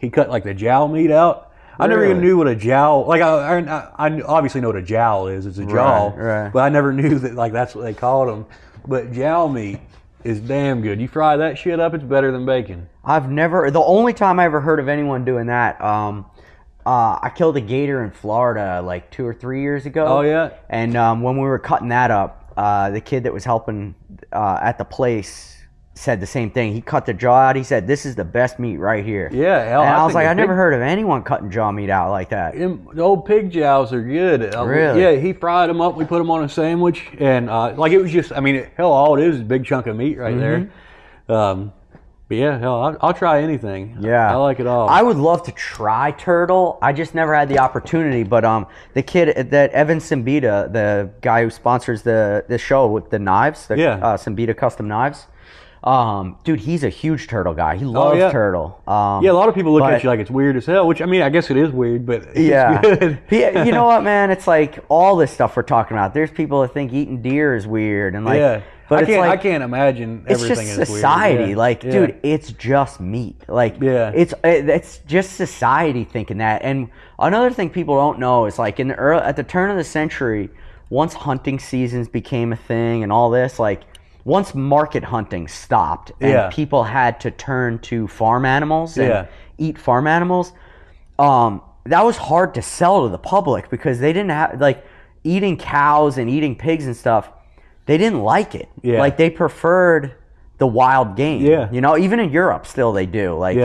he cut like the jowl meat out. I never even knew what a jowl. Like I obviously know what a jowl is. It's a jowl, right. But I never knew that like that's what they called them. But jowl meat is damn good. You fry that shit up, it's better than bacon. The only time I ever heard of anyone doing that, I killed a gator in Florida like 2 or 3 years ago. Oh yeah. And when we were cutting that up, the kid that was helping at the place said the same thing. He cut the jaw out. He said, "This is the best meat right here." Yeah, hell, and I was like, I never heard of anyone cutting jaw meat out like that. The old pig jowls are good. Really? Yeah, he fried them up. We put them on a sandwich, and like it was just, I mean, hell, all it is a big chunk of meat right there. But yeah, hell, I'll try anything. Yeah, I like it all. I would love to try turtle. I just never had the opportunity. But the kid that Evan Simbita, the guy who sponsors the show with the knives, Simbita Custom Knives. Dude, he's a huge turtle guy. He loves turtle. A lot of people look at you like it's weird as hell, which I mean, I guess it is weird, but it's good. You know what, man? It's like all this stuff we're talking about. There's people that think eating deer is weird, and like, but I can't imagine everything it's just is society. Weird. Like, dude, it's just meat. Like, it's just society thinking that. And another thing people don't know is like at the turn of the century, once hunting seasons became a thing and all this, like. Once market hunting stopped and people had to turn to farm animals and eat farm animals, that was hard to sell to the public because they didn't have, like, eating cows and eating pigs and stuff, they didn't like it. Yeah. Like, they preferred the wild game. Yeah. You know, even in Europe still they do. Like,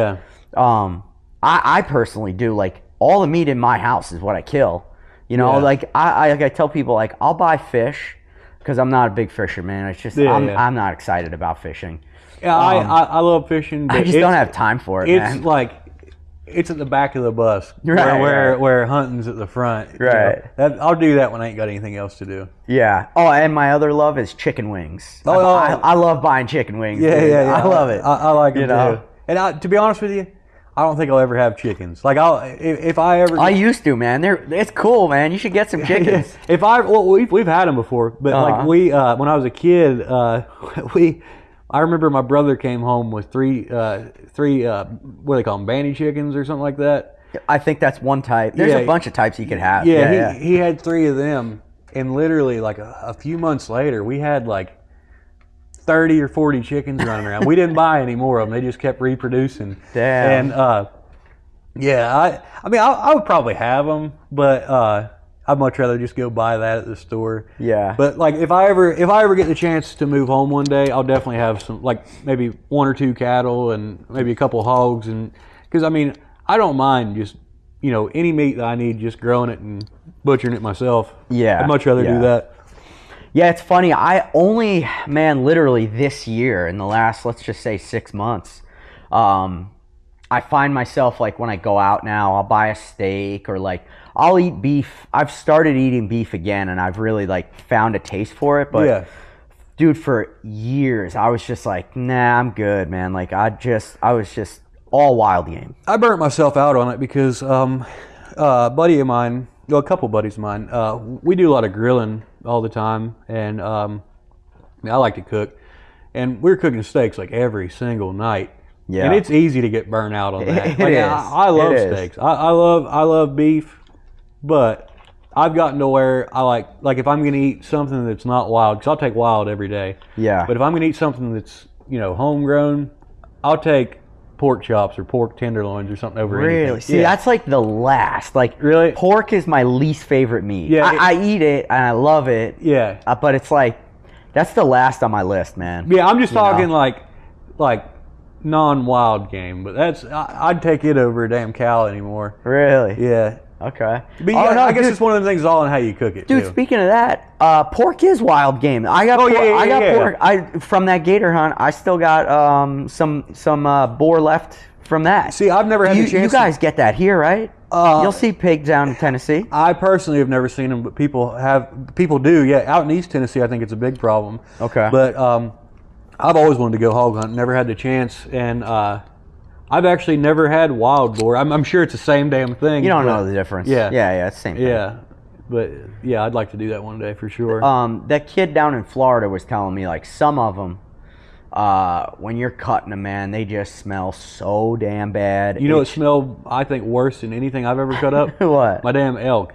I personally do. Like, all the meat in my house is what I kill. You know, like, I tell people, like, I'll buy fish. Because I'm not a big fisher, man. It's just I'm not excited about fishing. Yeah, I love fishing. But I just don't have time for it, man. It's like it's at the back of the bus, right, where hunting's at the front. Right. You know? I'll do that when I ain't got anything else to do. Yeah. Oh, and my other love is chicken wings. I love buying chicken wings. Yeah. I love it. I like it too. And to be honest with you, I don't think I'll ever have chickens. Like if I ever. I used to, man. It's cool, man. You should get some chickens. We've had them before, but like when I was a kid, I remember my brother came home with three what do they call them, banty chickens or something like that. I think that's one type. There's a bunch of types you could have. He had 3 of them, and literally like a few months later, we had like 30 or 40 chickens running around. We didn't buy any more of them. They just kept reproducing. Damn. And I mean, I would probably have them, but I'd much rather just go buy that at the store. Yeah. But like if I ever get the chance to move home one day, I'll definitely have some, like maybe 1 or 2 cattle and maybe a couple hogs, and because I mean I don't mind just any meat that I need, just growing it and butchering it myself. Yeah. I'd much rather do that. Yeah, it's funny. I only, literally this year, in the last, let's just say 6 months, I find myself, like, when I go out now, I'll buy a steak or, like, I'll eat beef. I've started eating beef again, and I've really, like, found a taste for it. But dude, for years, I was just like, nah, I'm good, man. Like, I was just all wild game. I burnt myself out on it because a buddy of mine, well, a couple buddies of mine, we do a lot of grilling all the time, and I like to cook. And we're cooking steaks like every single night. Yeah. And it's easy to get burnt out on that. It Like, is. I love It is. steaks. I love beef, but I've gotten to where I like if I'm going to eat something that's not wild, because I'll take wild every day. Yeah. But if I'm going to eat something that's, homegrown, I'll take pork chops or pork tenderloins or something over anything. Really? See, that's like the last. Like, Really? pork is my least favorite meat. Yeah, I eat it and I love it. Yeah. But it's like, that's the last on my list, man. Yeah, I'm just You know? talking like non-wild game, but I'd take it over a damn cow anymore. Really? Yeah. Okay. But Oh, yeah, no, I guess dude. it's one of the things all in how you cook it, Dude, too. speaking of that, pork is wild game. I got Oh, yeah, I got yeah. pork. From that gator hunt, I still got some boar left from that. See, I've never had the chance You to- guys get that here, right? You'll see pigs down in Tennessee. I personally have never seen them, but people do. Yeah, out in East Tennessee, I think it's a big problem. Okay. But I've always wanted to go hog hunt, never had the chance, and I've actually never had wild boar. I'm sure it's the same damn thing. You don't but- know the difference. Yeah. Yeah, it's the same thing. Yeah, but yeah, I'd like to do that one day for sure. That kid down in Florida was telling me, like, some of them, when you're cutting them, man, they just smell so damn bad. You know what smelled, I think, worse than anything I've ever cut up? What? My damn elk.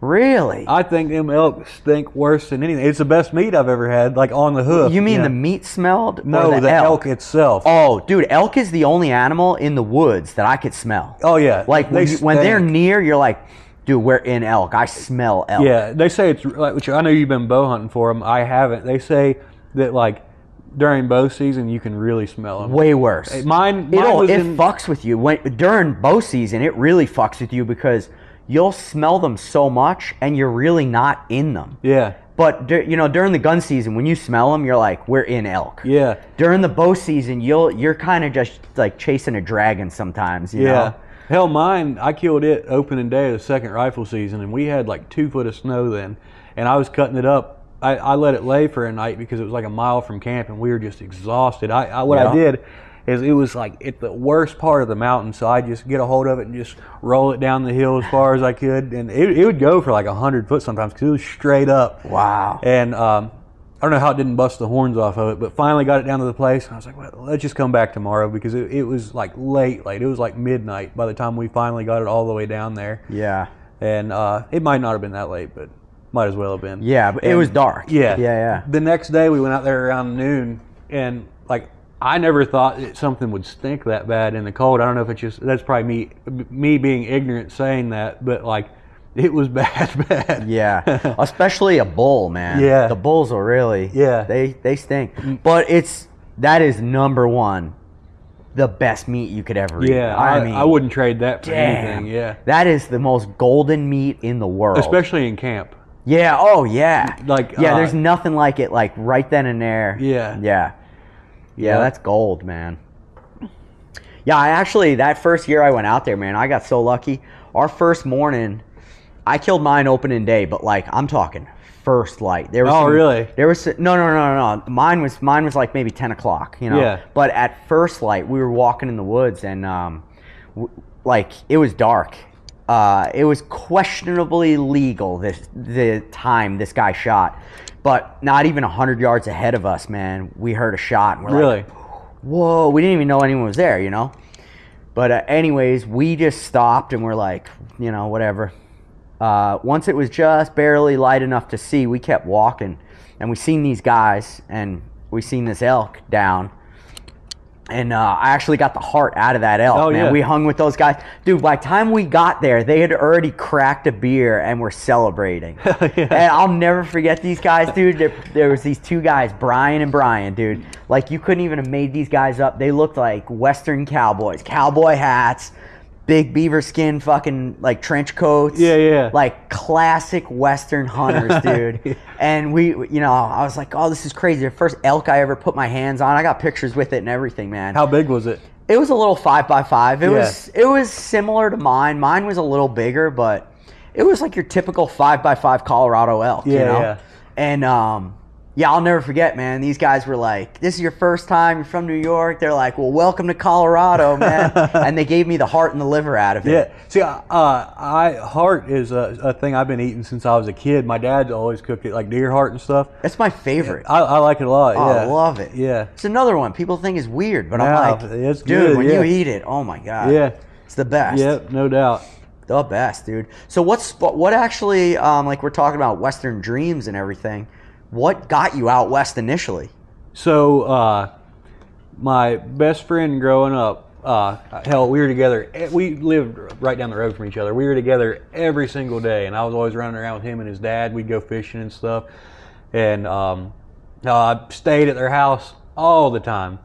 Really? I think them elk stink worse than anything. It's the best meat I've ever had, like on the hoof. You mean know? the meat smelled? No, or the elk itself. Oh, dude, elk is the only animal in the woods that I could smell. Oh, yeah. Like, when stink. they're near, you're like, dude, we're in elk. I smell elk. Yeah, they say it's like, which I know you've been bow hunting for them. I haven't. They say that like during bow season you can really smell them. Way worse. Mine was It in, fucks with you. During bow season, it really fucks with you because you'll smell them so much and you're really not in them. yeah, But during the gun season, when you smell them, you're like, we're in elk. yeah, During the bow season, you're kind of just like chasing a dragon sometimes. You yeah. know? Hell, mine, I killed it opening day of the second rifle season, and we had like 2 foot of snow then, and I was cutting it up. I let it lay for a night because it was like a mile from camp, and we were just exhausted. What I did is it was like at the worst part of the mountain, so I just get a hold of it and just roll it down the hill as far as I could, and it would go for like 100 foot sometimes because it was straight up. Wow. And I don't know how it didn't bust the horns off of it, but finally got it down to the place. And I was like, well, let's just come back tomorrow because it was like late. It was like midnight by the time we finally got it all the way down there. Yeah. And it might not have been that late, but might as well have been. Yeah, but it was dark. Yeah. Yeah. The next day we went out there around noon, and like I never thought that something would stink that bad in the cold. I don't know if it's just, that's probably me being ignorant saying that, but like it was bad. Yeah. Especially a bull, man. Yeah. The bulls are really, Yeah. they stink. But that is number one, the best meat you could ever eat. Yeah, I mean, I wouldn't trade that for damn. anything. Yeah, That is the most golden meat in the world. especially in camp. Yeah, oh yeah. Like, there's nothing like it, like right then and there. Yeah. Yeah, Yeah. that's gold, man. Yeah, that first year I went out there, man, I got so lucky. Our first morning, I killed mine opening day, but like I'm talking first light. There was really? There was no. Mine was like maybe 10 o'clock, Yeah. But at first light, we were walking in the woods and like it was dark. It was questionably legal the time this guy shot, but not even 100 yards ahead of us, man. We heard a shot, and we're Really? like, "Whoa!" We didn't even know anyone was there, But anyways, we just stopped and we're like, whatever. Once it was just barely light enough to see, we kept walking, and we seen these guys, and we seen this elk down. And I actually got the heart out of that elk, Oh, man. yeah. We hung with those guys. Dude, by the time we got there, they had already cracked a beer and were celebrating. And I'll never forget these guys, dude. There was these 2 guys, Brian and Brian, dude. Like, you couldn't even have made these guys up. They looked like Western cowboys. Cowboy hats, big beaver skin fucking, like, trench coats. Yeah. Like, classic Western hunters, dude. And we, I was like, oh, this is crazy. The first elk I ever put my hands on. I got pictures with it and everything, man. How big was it? It was a little 5x5. It was similar to mine. Mine was a little bigger, but it was like your typical 5x5 Colorado elk, Yeah. And Yeah, I'll never forget, man. These guys were like, "This is your first time. You're from New York." They're like, "Well, welcome to Colorado, man." And they gave me the heart and the liver out of it. Yeah. See, heart is a thing I've been eating since I was a kid. My dad's always cooked it, like deer heart and stuff. That's my favorite. I like it a lot. Oh, Yeah. I love it. Yeah. It's another one people think is weird, but I'm No, like, it's dude, good, when yeah. you eat it, oh my God. Yeah. It's the best. Yep, no doubt. The best, dude. So what actually, like we're talking about Western dreams and everything, what got you out west initially? So, my best friend growing up, hell, we were together. We lived right down the road from each other. We were together every single day, and I was always running around with him and his dad. We'd go fishing and stuff. And I stayed at their house all the time.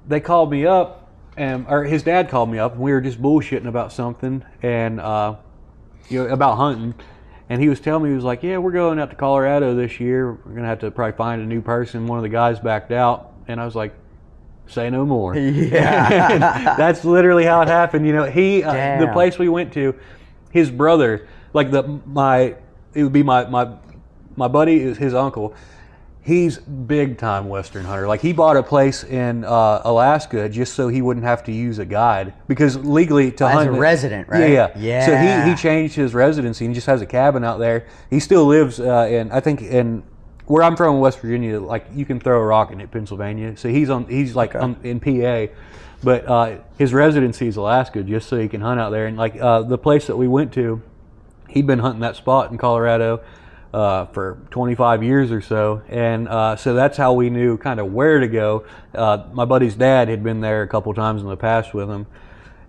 They called me up, or his dad called me up, and we were just bullshitting about something, and about hunting. And he was telling me, he was like, "Yeah, we're going out to Colorado this year. We're going to have to probably find a new person." One of the guys backed out. And I was like, say no more. Yeah. That's literally how it happened. The place we went to, his brother, like it would be my buddy, is his uncle. He's big time Western hunter. Like, he bought a place in Alaska just so he wouldn't have to use a guide, because legally to hunt as a resident, right? Yeah. So he changed his residency and just has a cabin out there. He still lives in where I'm from in West Virginia. Like, you can throw a rock in it, Pennsylvania. So he's in PA, but his residency is Alaska just so he can hunt out there. And like the place that we went to, he'd been hunting that spot in Colorado for 25 years or so, and so that's how we knew kind of where to go. My buddy's dad had been there a couple times in the past with him,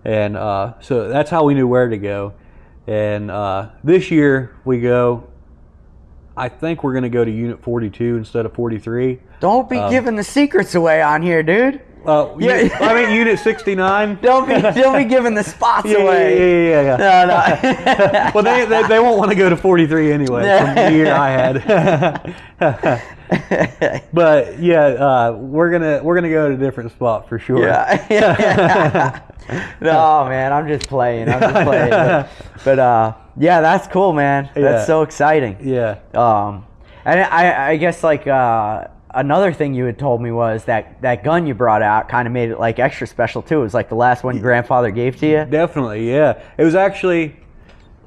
and so that's how we knew where to go. And this year we go, I think we're going to go to Unit 42 instead of 43. Don't be giving the secrets away on here, dude. I mean, Unit 69. Don't be giving the spots away. Yeah. No. Well, they won't want to go to 43 anyway from the year I had. But yeah, we're gonna go to a different spot for sure. Yeah. No, man, I'm just playing. But yeah, that's cool, man. That's so exciting. Yeah. And I guess like another thing you had told me was that gun you brought out kind of made it like extra special too. It was like the last one your grandfather gave to you. Definitely, yeah. It was actually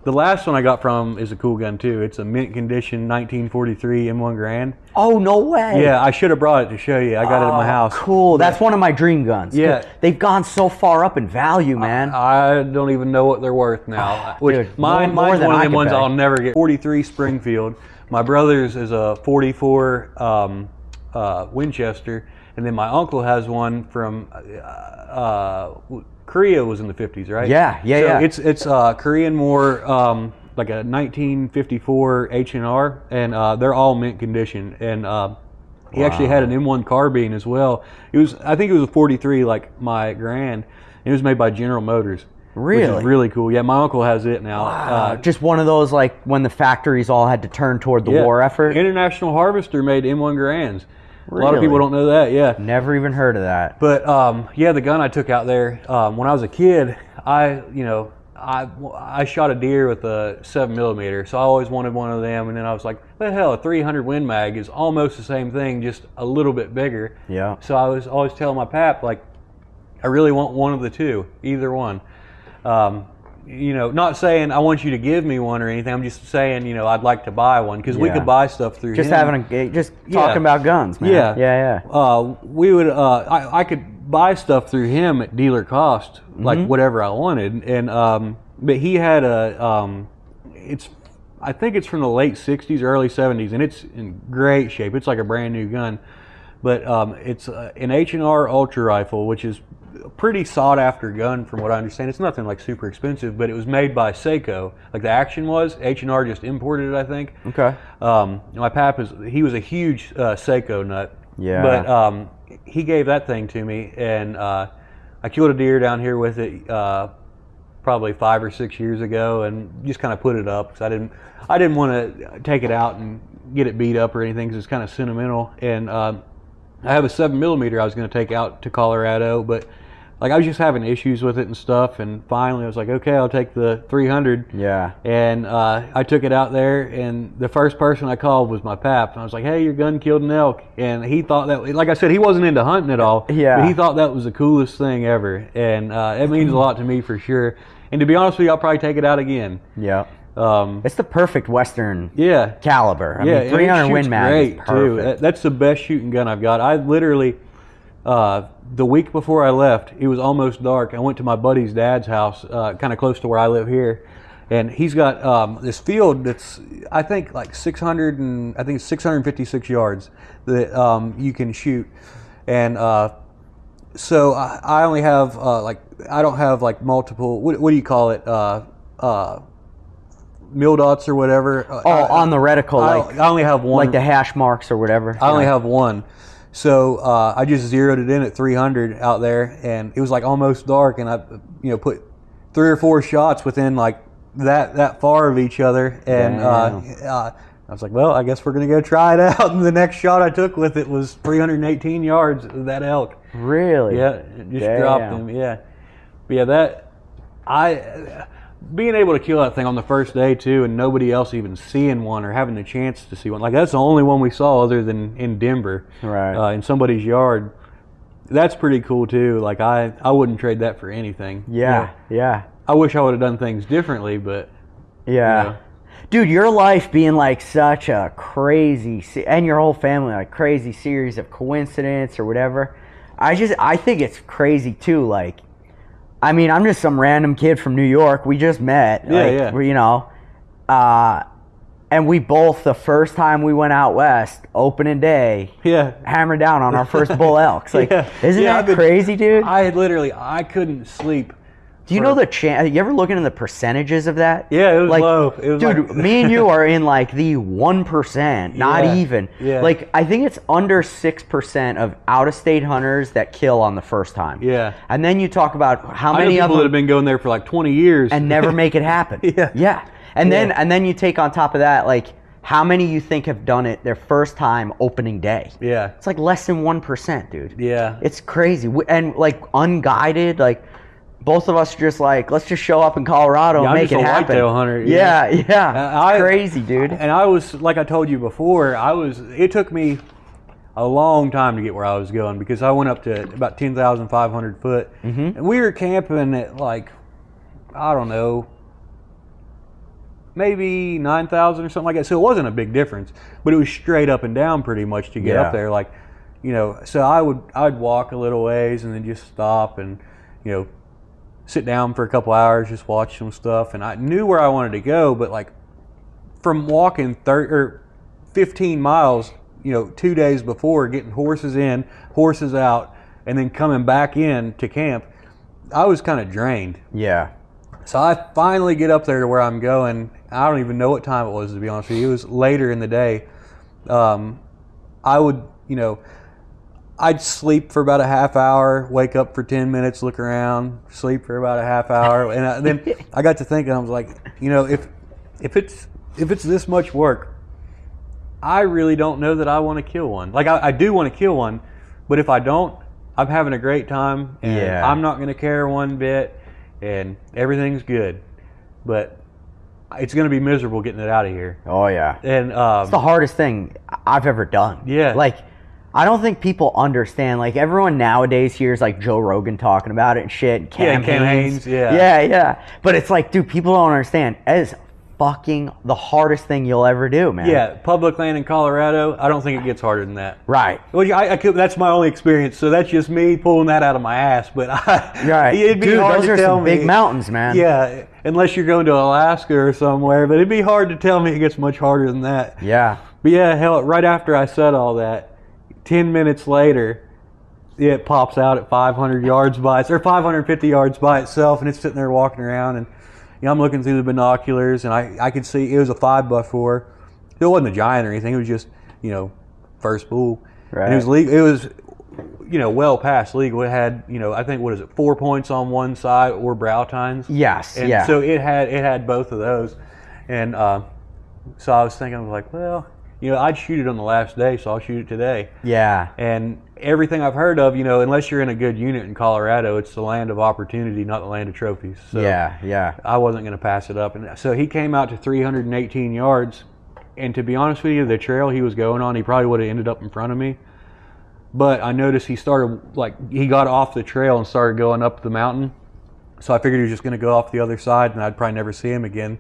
the last one I got from him is a cool gun too. It's a mint condition 1943 M1 Garand. Oh, no way. Yeah, I should have brought it to show you. I got it at my house. Cool. That's one of my dream guns. Yeah. They've gone so far up in value, man. I don't even know what they're worth now. Dude, mine's more one than of I them could ones pay. I'll never get. 43 Springfield. My brother's is a 44 Winchester, and then my uncle has one from Korea. Was in the 50s, right? Yeah. It's Korean War, like a 1954 H&R, and they're all mint condition. And he actually had an M1 carbine as well. I think it was a 43, like my Grand. It was made by General Motors. Really? Which is really cool. Yeah, my uncle has it now. Wow. Just one of those, like, when the factories all had to turn toward the war effort? International Harvester made M1 Grands. Really? A lot of people don't know that, yeah. Never even heard of that. But, yeah, the gun I took out there, when I was a kid, I shot a deer with a 7mm, so I always wanted one of them, and then I was like, the hell, a 300 Win Mag is almost the same thing, just a little bit bigger. Yeah. So I was always telling my pap, like, I really want one of the two, either one. Not saying I want you to give me one or anything. I'm just saying, I'd like to buy one, because we could buy stuff through just him. Talking about guns, man. Yeah. We would. I could buy stuff through him at dealer cost, like whatever I wanted. And but he had I think it's from the late '60s, early '70s, and it's in great shape. It's like a brand new gun. But it's an H&R Ultra Rifle, which is a pretty sought after gun from what I understand. It's nothing like super expensive, but it was made by Seiko. Like the action was, H&R just imported it, I think. Okay. My pap he was a huge Seiko nut. Yeah. But he gave that thing to me, and I killed a deer down here with it probably 5 or 6 years ago, and just kind of put it up because I didn't want to take it out and get it beat up or anything because it's kind of sentimental. And I have a 7mm I was going to take out to Colorado, but like I was just having issues with it and stuff, and finally I was like, okay, I'll take the 300. Yeah. And I took it out there, and the first person I called was my pap. And I was like, hey, your gun killed an elk. And he thought that, like I said, he wasn't into hunting at all. Yeah. But he thought that was the coolest thing ever. And it means a lot to me for sure. And to be honest with you, I'll probably take it out again. Yeah. It's the perfect Western caliber. I mean, 300 Win Mag is perfect. Too. That's the best shooting gun I've got. I literally, the week before I left, it was almost dark. I went to my buddy's dad's house, kind of close to where I live here, and he's got this field that's I think like 656 yards that you can shoot, and so I only have I don't have like multiple. What do you call it? Mil dots or whatever. On the reticle, I only have one. Like the hash marks or whatever. I only have one. So I just zeroed it in at 300 out there, and it was like almost dark, and I put 3 or 4 shots within like that far of each other, and I was like, well, I guess we're gonna go try it out. And the next shot I took with it was 318 yards of that elk. Really? Yeah, it just dropped him. Yeah, but yeah, being able to kill that thing on the first day too, and nobody else even seeing one or having the chance to see one. Like that's the only one we saw other than in Denver, right? In somebody's yard. That's pretty cool too. Like I wouldn't trade that for anything. Yeah. I wish I would have done things differently, but yeah. Dude, your life being like such a crazy, and your whole family like crazy series of coincidence or whatever. I think it's crazy too. Like, I mean, I'm just some random kid from New York. We just met. Yeah. And we both, the first time we went out west, opening day, hammered down on our first bull elks. Like, isn't that crazy, dude? I couldn't sleep. Do you know the chance? You ever looking at the percentages of that? Yeah, it was like, low. It was dude, me and you are in like the 1%, not even. Yeah. Like, I think it's under 6% of out-of-state hunters that kill on the first time. Yeah. And then you talk about how many people of them that have been going there for like 20 years and never make it happen. Yeah. And then you take on top of that, like, how many you think have done it their first time opening day? Yeah. It's like less than 1%, dude. Yeah. It's crazy. And like unguided, like, both of us are just like, let's just show up in Colorado and make it happen. I'm just a whitetail hunter. Yeah. Crazy, dude. And I was, like I told you before, it took me a long time to get where I was going because I went up to about 10,500 foot. Mm-hmm. And we were camping at like, I don't know, maybe 9,000 or something like that. So it wasn't a big difference, but it was straight up and down pretty much to get up there. Like, so I'd walk a little ways and then just stop and, sit down for a couple hours, just watch some stuff. And I knew where I wanted to go, but like from walking 15 miles, 2 days before, getting horses in, horses out, and then coming back in to camp, I was kind of drained. Yeah. So I finally get up there to where I'm going. I don't even know what time it was, to be honest with you. It was later in the day. I would, I'd sleep for about a half hour, wake up for 10 minutes, look around, sleep for about a half hour. And then I got to thinking, I was like, if it's this much work, I really don't know that I want to kill one. Like I do want to kill one, but if I don't, I'm having a great time and I'm not going to care one bit and everything's good. But it's going to be miserable getting it out of here. Oh, yeah. And it's the hardest thing I've ever done. Yeah. Like, I don't think people understand. Like, everyone nowadays hears, like, Joe Rogan talking about it and shit. And Cam Hanes. Yeah. But it's like, dude, people don't understand. It is fucking the hardest thing you'll ever do, man. Yeah, public land in Colorado, I don't think it gets harder than that. Right. Well, that's my only experience, so that's just me pulling that out of my ass. But it'd be hard those to are tell some me. Big mountains, man. Yeah, unless you're going to Alaska or somewhere. But it'd be hard to tell me it gets much harder than that. Yeah. But yeah, hell, right after I said all that, 10 minutes later, it pops out at 500 yards or 550 yards by itself, and it's sitting there walking around, and I'm looking through the binoculars, and I could see it was a 5x4. It wasn't a giant or anything. It was just, first bull. Right. And it was legal. It was, well past legal. It had, I think, 4 points on one side or brow tines. Yes. And so it had both of those, and so I was thinking, I was like, well, I'd shoot it on the last day, so I'll shoot it today. Yeah. And everything I've heard of, unless you're in a good unit in Colorado, it's the land of opportunity, not the land of trophies. So yeah. I wasn't going to pass it up. And so he came out to 318 yards. And to be honest with you, the trail he was going on, he probably would have ended up in front of me. But I noticed he got off the trail and started going up the mountain. So I figured he was just going to go off the other side and I'd probably never see him again.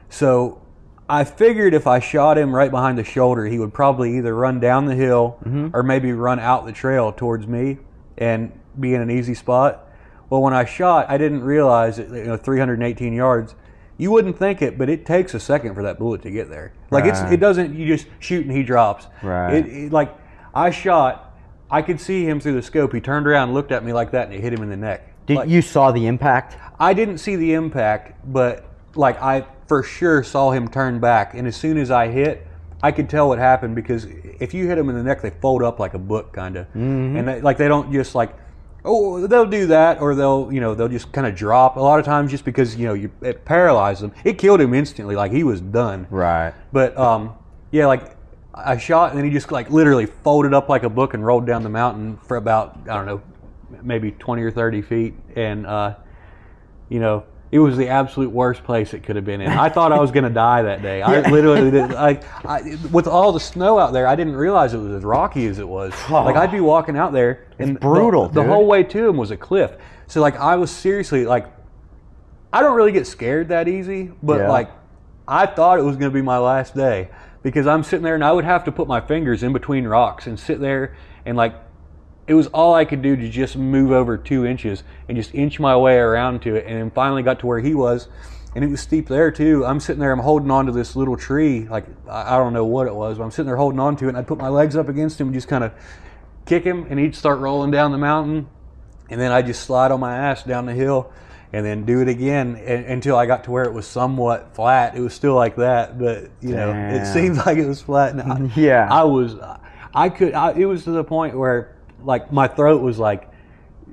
So I figured if I shot him right behind the shoulder, he would probably either run down the hill or maybe run out the trail towards me and be in an easy spot. Well, when I shot, I didn't realize that 318 yards, you wouldn't think it, but it takes a second for that bullet to get there. Like it doesn't, you just shoot and he drops. Right. Like I shot, I could see him through the scope. He turned around and looked at me like that and it hit him in the neck. You saw the impact? I didn't see the impact, but I for sure saw him turn back, and as soon as I hit, I could tell what happened, because if you hit them in the neck, they fold up like a book, kind of, and they don't just they'll do that, or they'll just kind of drop. A lot of times, just because it paralyzed them, it killed him instantly, like he was done. Right. But I shot, and then he just literally folded up like a book and rolled down the mountain for about, I don't know, maybe 20 or 30 feet, and it was the absolute worst place it could have been in. I thought I was going to die that day. I literally did. With all the snow out there, I didn't realize it was as rocky as it was. I'd be walking out there, and it's brutal. The whole way to him was a cliff. So I was seriously I don't really get scared that easy, but I thought it was going to be my last day, because I'm sitting there and I would have to put my fingers in between rocks and sit there and it was all I could do to just move over 2 inches and just inch my way around to it, and then finally got to where he was, and it was steep there too. I'm sitting there, I'm holding on to this little tree, I don't know what it was, but I'm sitting there holding on to it, and I'd put my legs up against him and just kind of kick him, and he'd start rolling down the mountain, and then I'd just slide on my ass down the hill and then do it again until I got to where it was somewhat flat. It was still like that, but it seemed like it was flat. And it was to the point where my throat was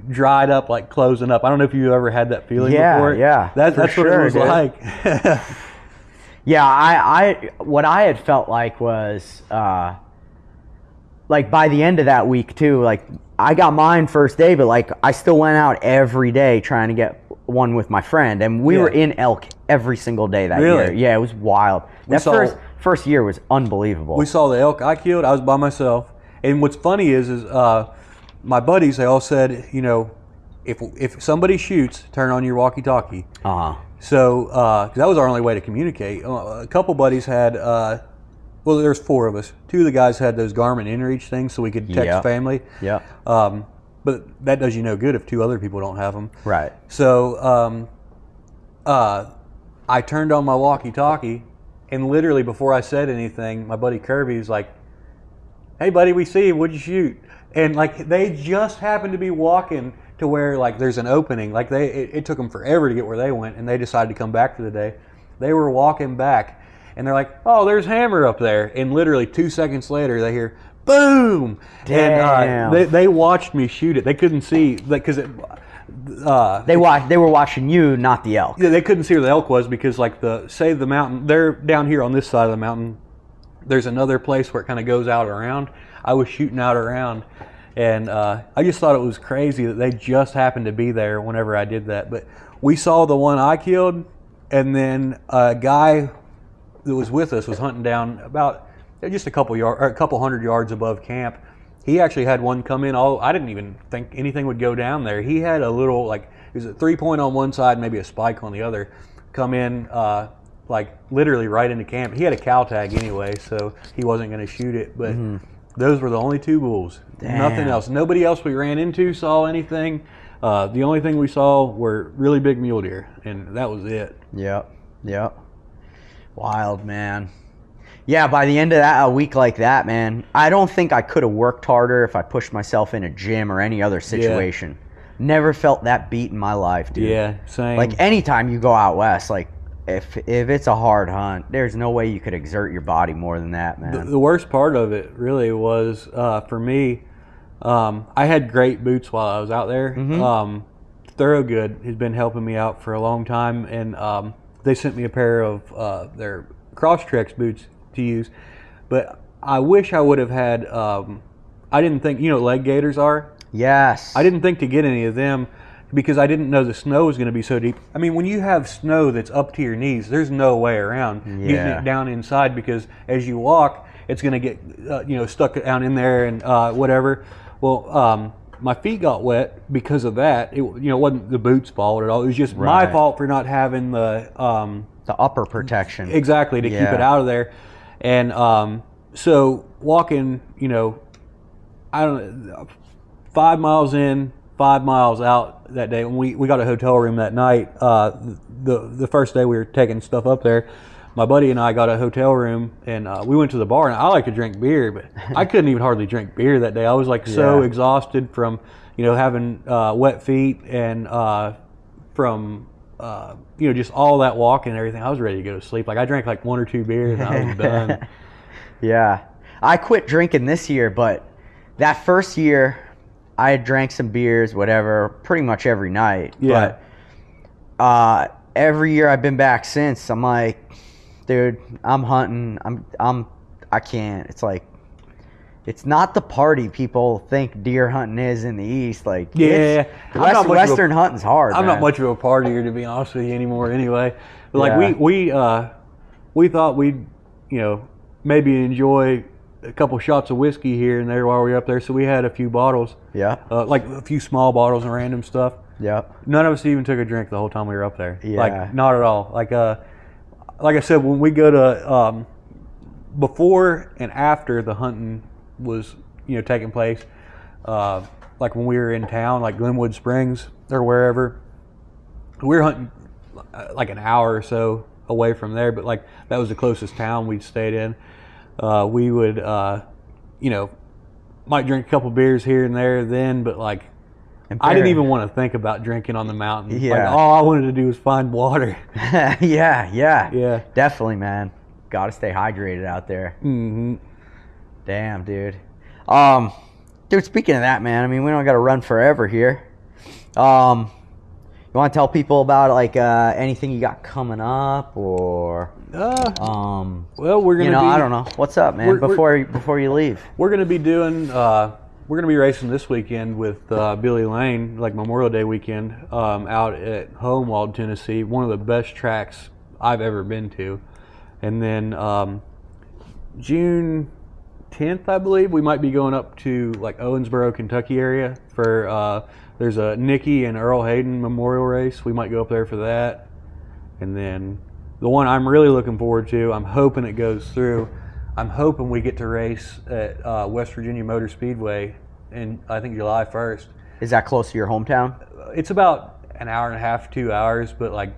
dried up, closing up. I don't know if you ever had that feeling before. Yeah, that's what it was like. Yeah, what I had felt like was by the end of that week too, I got mine first day, but I still went out every day trying to get one with my friend, and we were in elk every single day that year. Yeah, it was wild. That first year was unbelievable. We saw the elk I killed. I was by myself, and what's funny is my buddies, they all said, if somebody shoots, turn on your walkie-talkie. So, 'cause that was our only way to communicate. A couple buddies had, there's 4 of us. 2 of the guys had those Garmin inReach things, so we could text family. Yeah. But that does you no good if 2 other people don't have them. Right. So, I turned on my walkie-talkie, and literally before I said anything, my buddy Kirby's like, "Hey, buddy, we see you. What'd you shoot?" And they just happened to be walking to where there's an opening. It took them forever to get where they went, and they decided to come back for the day. They were walking back, and they're like, "Oh, there's Hammer up there." And literally 2 seconds later, they hear boom. Damn. And they watched me shoot it. They couldn't see because they were watching you, not the elk. Yeah, they couldn't see where the elk was because the mountain, they're down here on this side of the mountain. There's another place where it kind of goes out around. I was shooting out around, and I just thought it was crazy that they just happened to be there whenever I did that. But we saw the one I killed, and then a guy that was with us was hunting down about just a couple hundred yards above camp. He actually had one come in. I didn't even think anything would go down there. He had a little it was a 3-point on one side, maybe a spike on the other, come in literally right into camp. He had a cow tag anyway, so he wasn't going to shoot it, but those were the only 2 bulls. Damn. Nothing else. Nobody else we ran into saw anything. The only thing we saw were really big mule deer, and that was it. Yep. Wild, man. Yeah, by the end of a week like that, man, I don't think I could have worked harder if I pushed myself in a gym or any other situation. Never felt that beat in my life, dude. Yeah, same. Anytime you go out west, if it's a hard hunt, there's no way you could exert your body more than that, man. The worst part of it really was, for me, I had great boots while I was out there. Thorogood has been helping me out for a long time, and they sent me a pair of their Crosstrex boots to use. But I wish I would have had. I didn't think, you know, leg gaiters are. Yes. I didn't think to get any of them because I didn't know the snow was going to be so deep. I mean, when you have snow that's up to your knees, there's no way around getting it down inside, because as you walk, it's going to get you know, stuck down in there and whatever. Well, my feet got wet because of that. It, you know, it wasn't the boots' fault at all. It was just my fault for not having the upper protection. Exactly, to keep it out of there. And so walking, you know, I don't know, 5 miles in, 5 miles out that day. When we got a hotel room that night, the first day we were taking stuff up there, my buddy and I got a hotel room, and we went to the bar. And I like to drink beer, but I couldn't even hardly drink beer that day. I was like so exhausted from, you know, having wet feet and from you know, just all that walking and everything. I was ready to go to sleep. Like, I drank like 1 or 2 beers and I was done. Yeah, I quit drinking this year, but that first year I had drank some beers, whatever, pretty much every night. Yeah. But every year I've been back since, I'm like, dude, I'm hunting. I can't. It's like, it's not the party people think deer hunting is in the East. Like, Western hunting's hard. I'm not much of a partier, to be honest with you, anymore. Anyway, but like we thought we'd, you know, maybe enjoy a couple shots of whiskey here and there while we were up there. So we had a few bottles. Yeah. Like a few small bottles and random stuff. Yeah. None of us even took a drink the whole time we were up there. Yeah. Like, not at all. Like I said, when we go to before and after the hunting was, you know, taking place, like when we were in town, like Glenwood Springs or wherever, we were hunting like an hour or so away from there, but like that was the closest town we'd stayed in. We would, you know, might drink a couple beers here and there then, but like, I didn't even want to think about drinking on the mountain. Yeah. Like, all I wanted to do was find water. Yeah. Definitely, man. Got to stay hydrated out there. Mm-hmm. Damn, dude. Dude, speaking of that, man, I mean, we don't got to run forever here. You want to tell people about like anything you got coming up, or well, we're gonna, I don't know. What's up, man? Before you leave, we're gonna be doing. We're gonna be racing this weekend with Billy Lane, like Memorial Day weekend, out at Homewald, Tennessee. One of the best tracks I've ever been to. And then June 10th, I believe, we might be going up to like Owensboro, Kentucky area for there's a Nicky and Earl Hayden memorial race. We might go up there for that. And then the one I'm really looking forward to, I'm hoping it goes through. I'm hoping we get to race at West Virginia Motor Speedway in, I think, July 1st. Is that close to your hometown? It's about an hour and a half, 2 hours, but like,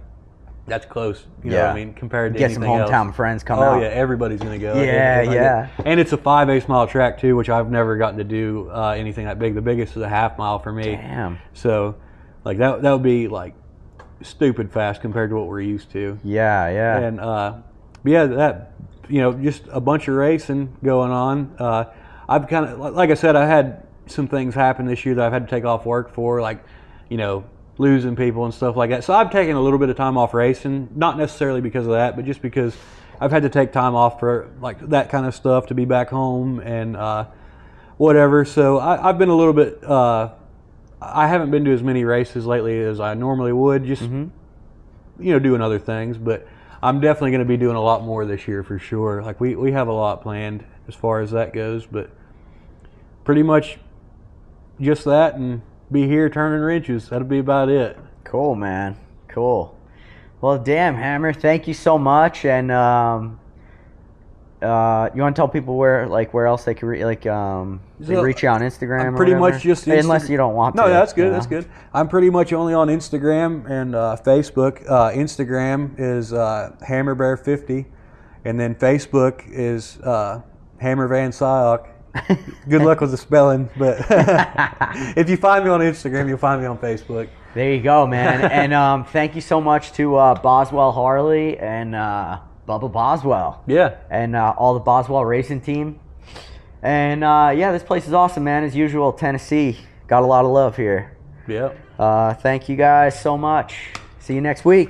that's close, you know what I mean, compared to anything else. Get some hometown friends coming out. Oh, yeah, everybody's going to go. Yeah. And it's a 5/8 mile track, too, which I've never gotten to do anything that big. The biggest is a half mile for me. Damn. So, like, that would be, like, stupid fast compared to what we're used to. Yeah. And, yeah, that, you know, just a bunch of racing going on. I've kind of, like I said, I had some things happen this year that I've had to take off work for, like, you know, losing people and stuff like that. So I've taken a little bit of time off racing, not necessarily because of that, but just because I've had to take time off for like that kind of stuff to be back home and whatever. So I've been a little bit, I haven't been to as many races lately as I normally would, just, you know, doing other things. But I'm definitely going to be doing a lot more this year for sure. Like we have a lot planned as far as that goes, but pretty much just that, and be here turning wrenches. That'll be about it. Cool, man. Cool. Well, damn, Hammer, thank you so much. And you want to tell people where else they can reach you on Instagram? I'm pretty much just unless you don't want to. No, that's good. That's good. I'm pretty much only on Instagram and Facebook. Instagram is HammerBear50, and then Facebook is Hammer Van Syok. Good luck with the spelling, but if you find me on Instagram, you'll find me on Facebook. There you go, man. And thank you so much to Boswell Harley and Bubba Boswell. Yeah. And all the Boswell racing team. And yeah, this place is awesome, man. As usual, Tennessee. Got a lot of love here. Yep. Thank you guys so much. See you next week.